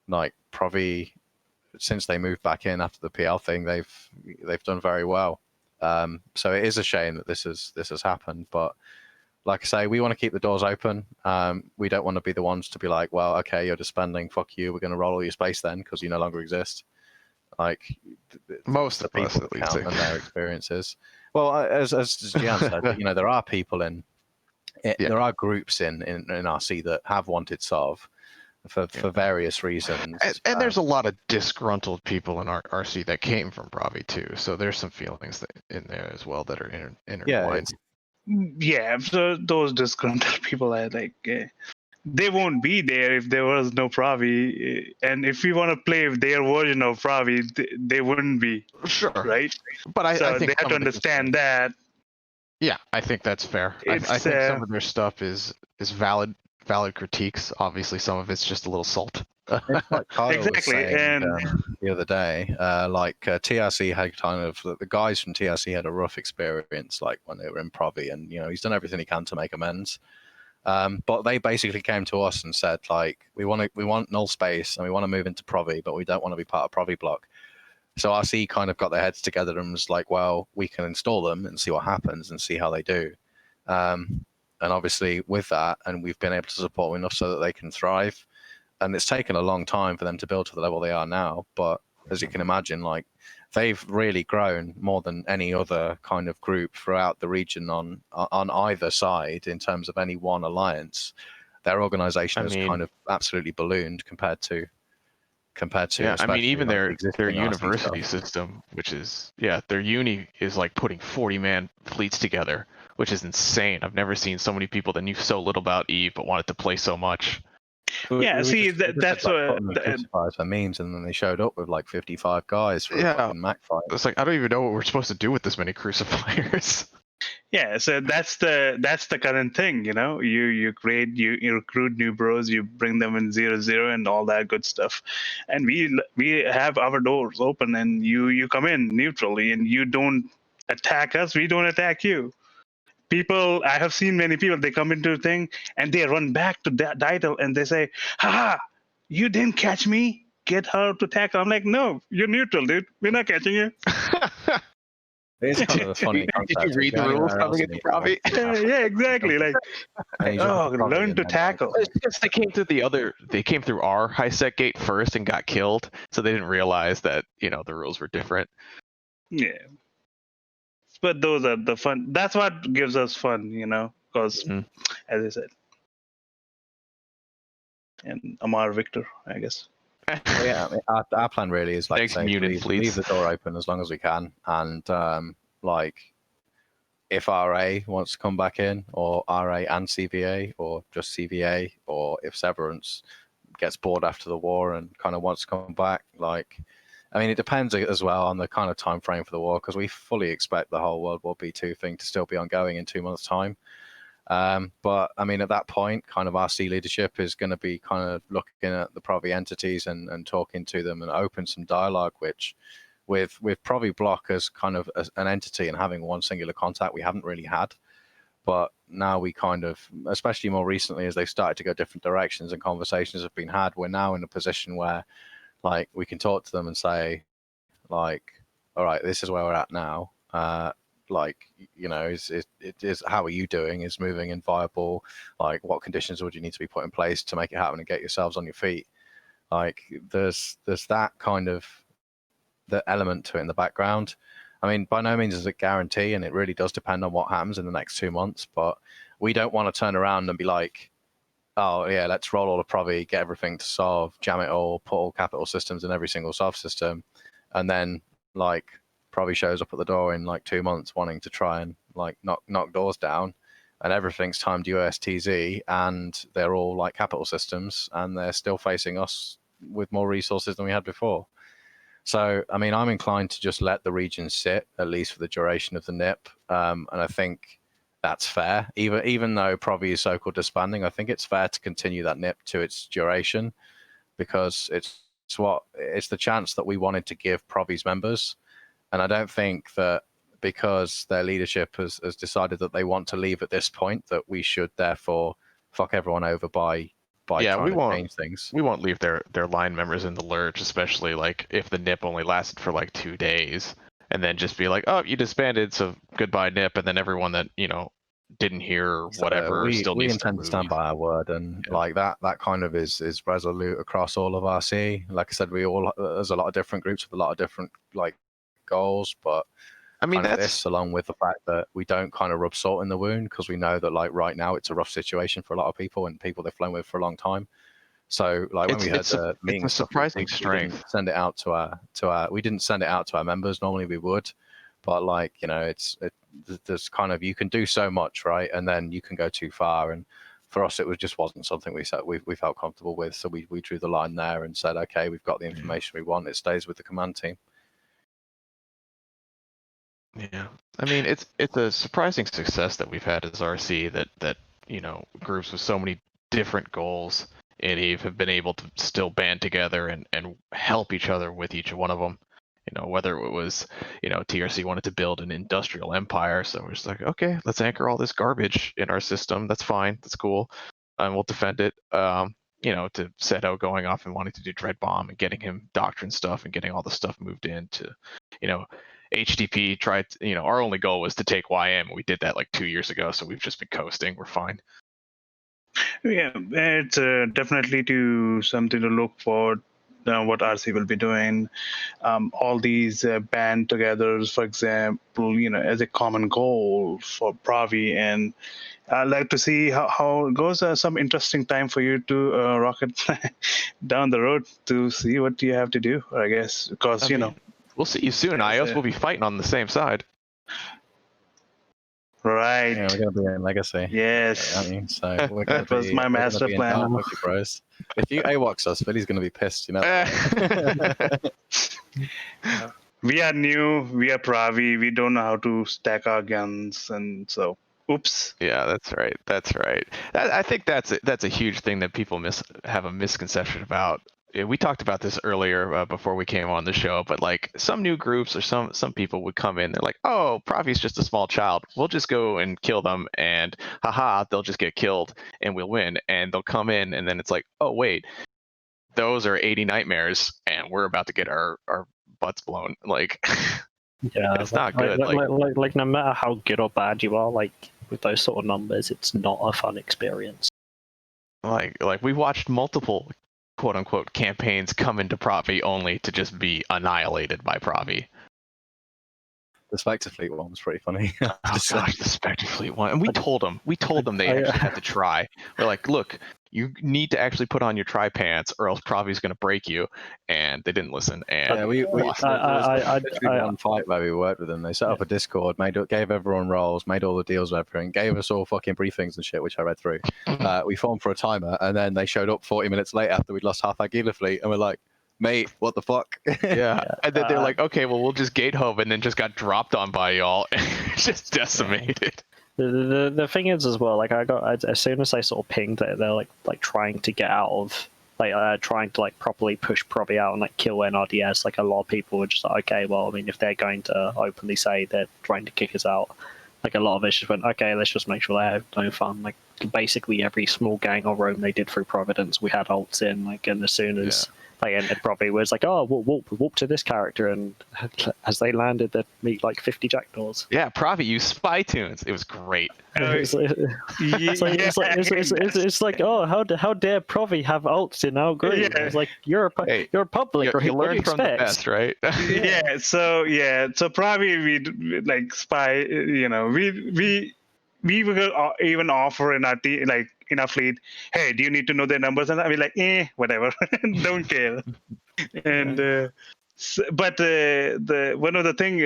like Provi, since they moved back in after the PL thing, they've done very well. So it is a shame that this has happened, but like I say, we want to keep the doors open. We don't want to be the ones to be like, well, okay, you're disbanding, fuck you, we're going to roll all your space then because you no longer exist. Like Most of the us, people at least, count and their experiences. Well, as Gian said, there are people there are groups in RC that have wanted SOV for various reasons. And there's a lot of disgruntled people in our RC that came from Provi too, so there's some feelings in there as well that are intertwined. Yeah, so those disgruntled people are like, they won't be there if there was no Provi. And if we want to play their version of Provi, they wouldn't be. Sure. Right? But I think they have to understand that. Yeah, I think that's fair. I think some of their stuff is valid critiques. Obviously, some of it's just a little salt. It's like Kyle Exactly. was saying the other day, TRC had kind of, the guys from TRC had a rough experience, like when they were in Provi, and he's done everything he can to make amends. But they basically came to us and said, like, we want null space and we want to move into Provi, but we don't want to be part of Provi block. So RC kind of got their heads together and was like, well, we can install them and see what happens and see how they do. And obviously with that, and we've been able to support them enough so that they can thrive. And it's taken a long time for them to build to the level they are now. But as you can imagine, like, they've really grown more than any other kind of group throughout the region on either side in terms of any one alliance. Their organization has kind of absolutely ballooned compared to yeah, I mean, even like their university system, which is, their uni is like putting 40-man fleets together, which is insane. I've never seen so many people that knew so little about Eve but wanted to play so much. That's what crucifiers for memes, and then they showed up with like 55 guys for a fucking Mac fight. It's like, I don't even know what we're supposed to do with this many crucifiers. Yeah, so that's the current thing, you recruit new bros, you bring them in 0-0 and all that good stuff, and we have our doors open, and you come in neutrally, and you don't attack us, we don't attack you. People, I have seen many people, they come into a thing and they run back to that title and they say, haha, you didn't catch me, get her to tackle. I'm like, no, you're neutral, dude, we're not catching you. It's kind of a funny concept. Did you read the rules coming into Provi? Yeah, exactly. Like, learn to tackle. It's because they came through our high set gate first and got killed, so they didn't realize that the rules were different. Yeah, but those are the fun. That's what gives us fun, because as I said, and Amar Victor, I guess. Yeah, I mean, our plan really is like leave the door open as long as we can, and like if RA wants to come back in, or RA and CVA, or just CVA, or if Severance gets bored after the war and kind of wants to come back, like, I mean, it depends as well on the kind of time frame for the war, because we fully expect the whole World War B2 thing to still be ongoing in 2 months' time. But I mean, at that point, kind of RC leadership is going to be kind of looking at the Provi entities and talking to them and open some dialogue, which with Provi Block as kind of an entity and having one singular contact we haven't really had. But now we kind of, especially more recently, as they've started to go different directions and conversations have been had, we're now in a position where, like, we can talk to them and say, like, all right, this is where we're at now. Like, you know, is how are you doing? Is moving and viable? Like, what conditions would you need to be put in place to make it happen and get yourselves on your feet? Like, there's that kind of the element to it in the background. I mean, by no means is it guarantee, and it really does depend on what happens in the next 2 months. But we don't want to turn around and be like, oh yeah, let's roll all the Provi, get everything to solve, jam it all, put all capital systems in every single solve system, and then like Provi shows up at the door in like 2 months wanting to try and like knock doors down, and everything's timed USTZ, and they're all like capital systems, and they're still facing us with more resources than we had before. So, I mean, I'm inclined to just let the region sit, at least for the duration of the NIP. And I think that's fair. Even though Provi is so-called disbanding, I think it's fair to continue that NIP to its duration, because it's the chance that we wanted to give Provi's members. And I don't think that because their leadership has decided that they want to leave at this point, that we should therefore fuck everyone over by trying to change things. We won't leave their line members in the lurch, especially like if the NIP only lasted for like 2 days, and then just be like, oh, you disbanded, so goodbye NIP, and then everyone that, you know, didn't hear whatever we still needs intend to stand by our word, and like that kind of is resolute across all of RC. Like I said, there's a lot of different groups with a lot of different like goals, but I mean, that's this, along with the fact that we don't kind of rub salt in the wound, because we know that like right now it's a rough situation for a lot of people and people they've flown with for a long time. So like when we had the meeting, it's a surprising strength. We didn't send it out to our we didn't send it out to our members. Normally we would, but like, you know, there's kind of, you can do so much, right, and then you can go too far. And for us, it just wasn't something we felt comfortable with. So we drew the line there and said, okay, we've got the information we want. It stays with the command team. Yeah, I mean, it's a surprising success that we've had as RC, that you know, groups with so many different goals and Eve have been able to still band together and help each other with each one of them. You know, whether it was, you know, TRC wanted to build an industrial empire, so we're just like, okay, let's anchor all this garbage in our system. That's fine, that's cool, and we'll defend it. You know, to Seto going off and wanting to do Dread Bomb and getting him doctrine stuff and getting all the stuff moved into, you know, HDP tried, you know, our only goal was to take YM. We did that like 2 years ago, so we've just been coasting. We're fine. Yeah, it's definitely something to look for. What RC will be doing, all these band togethers, for example, you know, as a common goal for Provi, and I'd like to see how it goes. Some interesting time for you to rocket down the road to see what you have to do, I guess, because you know. We'll see you soon, Ios. We'll be fighting on the same side. Right. Yeah, we're going to be in Legacy. Yes. Aren't you? So we're that was my master plan. Bros. If you AWOX us, Philly's going to be pissed, you know. We are new. We are Provi. We don't know how to stack our guns, and so, oops. Yeah, that's right. That's right. I think that's a huge thing that people have a misconception about. We talked about this earlier before we came on the show, but like some new groups or some people would come in, they're like, oh, Provi's just a small child. We'll just go and kill them, and haha, they'll just get killed and we'll win. And they'll come in, and then it's like, oh, wait, those are 80 nightmares and we're about to get our butts blown. Like, yeah, it's not good. Like no matter how good or bad you are, like with those sort of numbers, it's not a fun experience. Like we watched multiple quote unquote campaigns come into Provi only to just be annihilated by Provi. The Spectre Fleet one was pretty funny. Oh gosh, the Spectre Fleet one. And we told them they actually had to try. We're like, look, you need to actually put on your tri-pants or else Provi's going to break you. And they didn't listen. And yeah, we one fight where we worked with them. They set up a Discord, gave everyone roles, made all the deals with everything, gave us all fucking briefings and shit, which I read through. We formed for a timer, and then they showed up 40 minutes later after we'd lost half our Gila fleet, and we're like, mate, what the fuck? Yeah. And then they're like, okay, well, we'll just gate home, and then just got dropped on by y'all and just decimated. The thing is as well, like as soon as I sort of pinged that they're like trying to get out of trying to like properly push Provi out and like kill NRDS, like a lot of people were just like, okay, well, I mean, if they're going to openly say they're trying to kick us out, like a lot of us just went, okay, let's just make sure they have no fun. Like basically every small gang or roam they did through Providence, we had ults in, like, and as soon as and Provi was like, oh, we'll warp to this character, and as they landed, they'd meet like 50 jackdaws. Yeah, Provi used spy tunes. It was great. It's like, oh, how dare Provi have ults in our group? Yeah. It's like, you're a public, You what do you learn from the expect? best, right? So probably we like spy. You know, we will even offer in our like in our fleet. Hey, do you need to know their numbers? And I'll be like, whatever, don't care. And but the one of the thing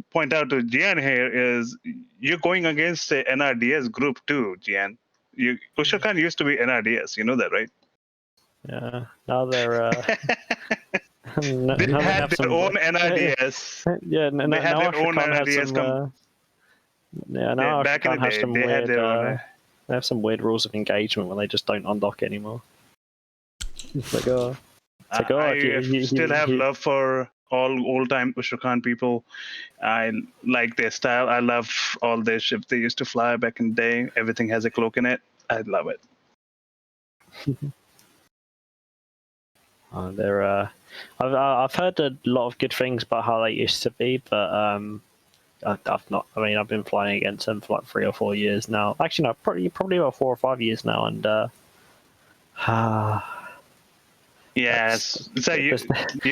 point out to Gian here is you're going against the NRDS group too, Gian. Usha Khan used to be NRDS. You know that, right? Yeah. Now they're. They had their own NRDS. Yeah, they had their own NRDS. Now back in the has day, some they weird, had their own. they have some weird rules of engagement where they just don't unlock anymore. It's like, oh, I still have love for all old-time Usha Khan people. I like their style. I love all their ships they used to fly back in the day. Everything has a cloak in it. I love it. They're. I've heard a lot of good things about how they used to be, but I've not. I mean, I've been flying against them for like 3 or 4 years now. Actually, no, probably about 4 or 5 years now, and yes. So you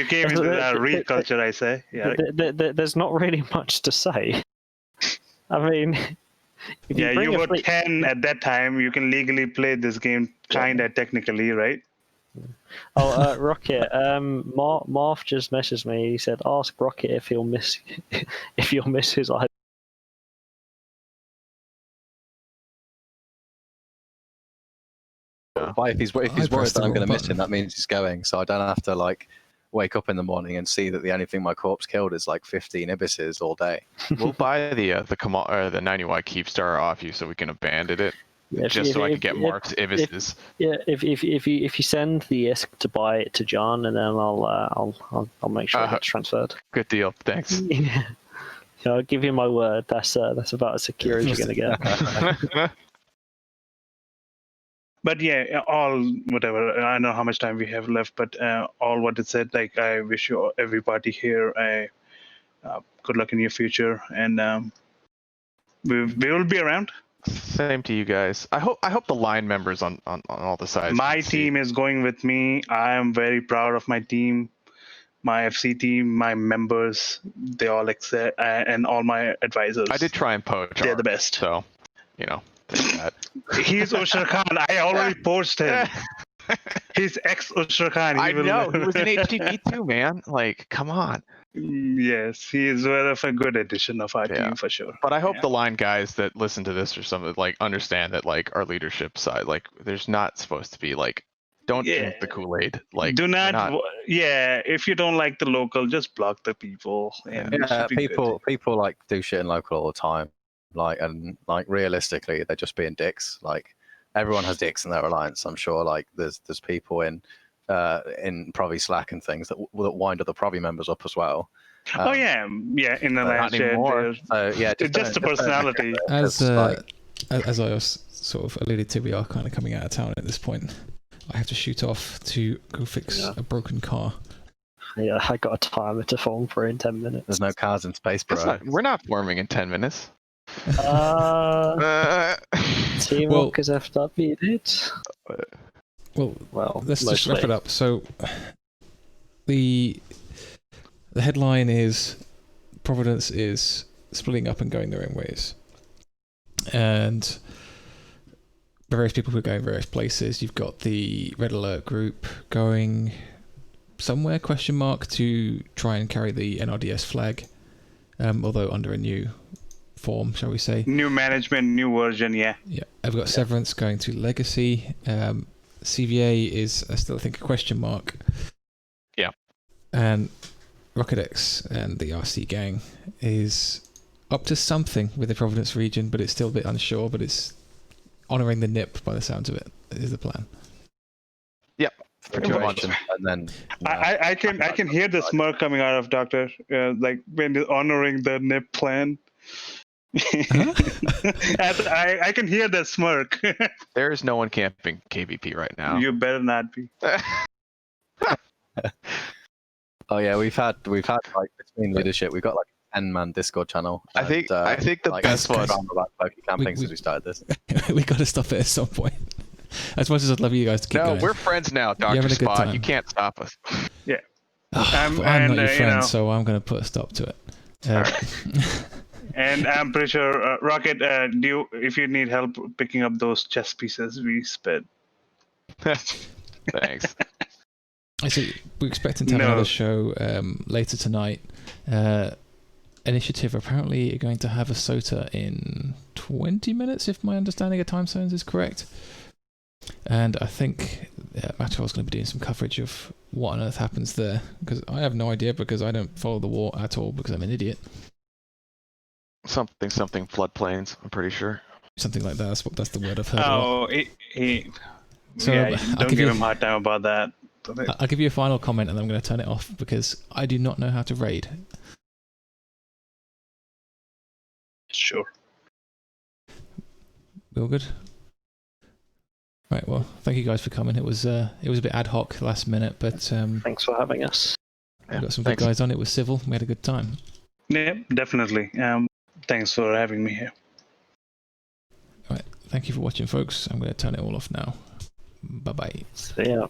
came into the real culture, I say. Yeah. There's not really much to say. I mean, you were 10 at that time. You can legally play this game, kinda technically, right? Oh, Rocket. Marv just messaged me. He said, "Ask Rocket if you'll miss his idea." But if he's worried that I'm going to miss him, that means he's going. So I don't have to like wake up in the morning and see that the only thing my corpse killed is like 15 ibisses all day. We'll buy the 90Y Keepstar off you so we can abandon it. Yeah, so I can get Mark's ibisses. If you send the ISK to buy it to John, and then I'll make sure it gets transferred. Good deal, thanks. Yeah, I'll give you my word. That's about as secure as you're gonna get. But yeah, all whatever. I don't know how much time we have left, but all what it said. Like, I wish you everybody here a good luck in your future, and we will be around. Same to you guys. I hope the line members on all the sides. My team is going with me. I am very proud of my team, my FC team, my members. They all accept, and all my advisors. I did try and poach. They're the best. So, that. He's Usha Khan. I already poached him. He's ex-Usha Khan. I know. He was in HTV too, man. Like, come on. Yes, he is one of a good addition of our team for sure. But I hope the line guys that listen to this or something like understand that like our leadership side, like there's not supposed to be like, don't drink the Kool-Aid. Like, do not. If you don't like the local, just block the people. People like do shit in local all the time. Like, and like realistically, they're just being dicks. Like, everyone has dicks in their alliance. I'm sure. Like, there's people in Provi Slack and things that wind up the Provi members up as well. In the last anymore. Just the personality. As I sort of alluded to, we are kind of coming out of town at this point. I have to shoot off to go fix a broken car. Yeah, I got a timer to form for in 10 minutes. There's no cars in space, bro. We're not forming in 10 minutes. Teamwork is FW, dude. Well, let's just wrap it up. So, the headline is Providence is splitting up and going their own ways, and various people who are going various places. You've got the Red Alert group going somewhere ? To try and carry the NRDS flag, although under a new form, shall we say? New management, new version. Yeah. I've got Severance going to Legacy. CVA is still, I think, a ? Yeah. And Rocket X and the RC gang is up to something with the Providence region, but it's still a bit unsure. But it's honouring the NIP by the sounds of it is the plan. Situation, and then I can hear the smirk coming out of Doctor, like when he's honoring the NIP plan. Huh? I can hear the smirk. There is no one camping KVP right now. You better not be. oh yeah, we've had like between leadership, we've got like a 10-man Discord channel. I think the like, best one. about Loki camping We- since we started this. We got to stop it at some point. As much as I'd love you guys to keep No, going. we're friends now, having Dr. a good Spot. time. You can't stop us. I'm and, not your you friend, know- so I'm going to put a stop to it. And I'm pretty sure, Rocket, if you need help picking up those chess pieces we spit. Thanks. I see. We're expecting to have No. another show later tonight. Initiative apparently are going to have a SOTA in 20 minutes, if my understanding of time zones is correct. And I think Matrol's going to be doing some coverage of what on earth happens there, because I have no idea, because I don't follow the war at all, because I'm an idiot. Something floodplains, I'm pretty sure. Something like that. That's the word I've heard. A lot. Oh, he So, yeah, I'll don't give give you- him a hard time about that. I'll give you a final comment, and then I'm going to turn it off, because I do not know how to raid. Sure. We all good? Right. Well, thank you guys for coming. It was a bit ad hoc, last minute, but Thanks for having us. we got some good Thanks. guys on. It was civil. We had a good time. Yeah, definitely. Thanks for having me here. All right. Thank you for watching, folks. I'm going to turn it all off now. Bye bye. See ya.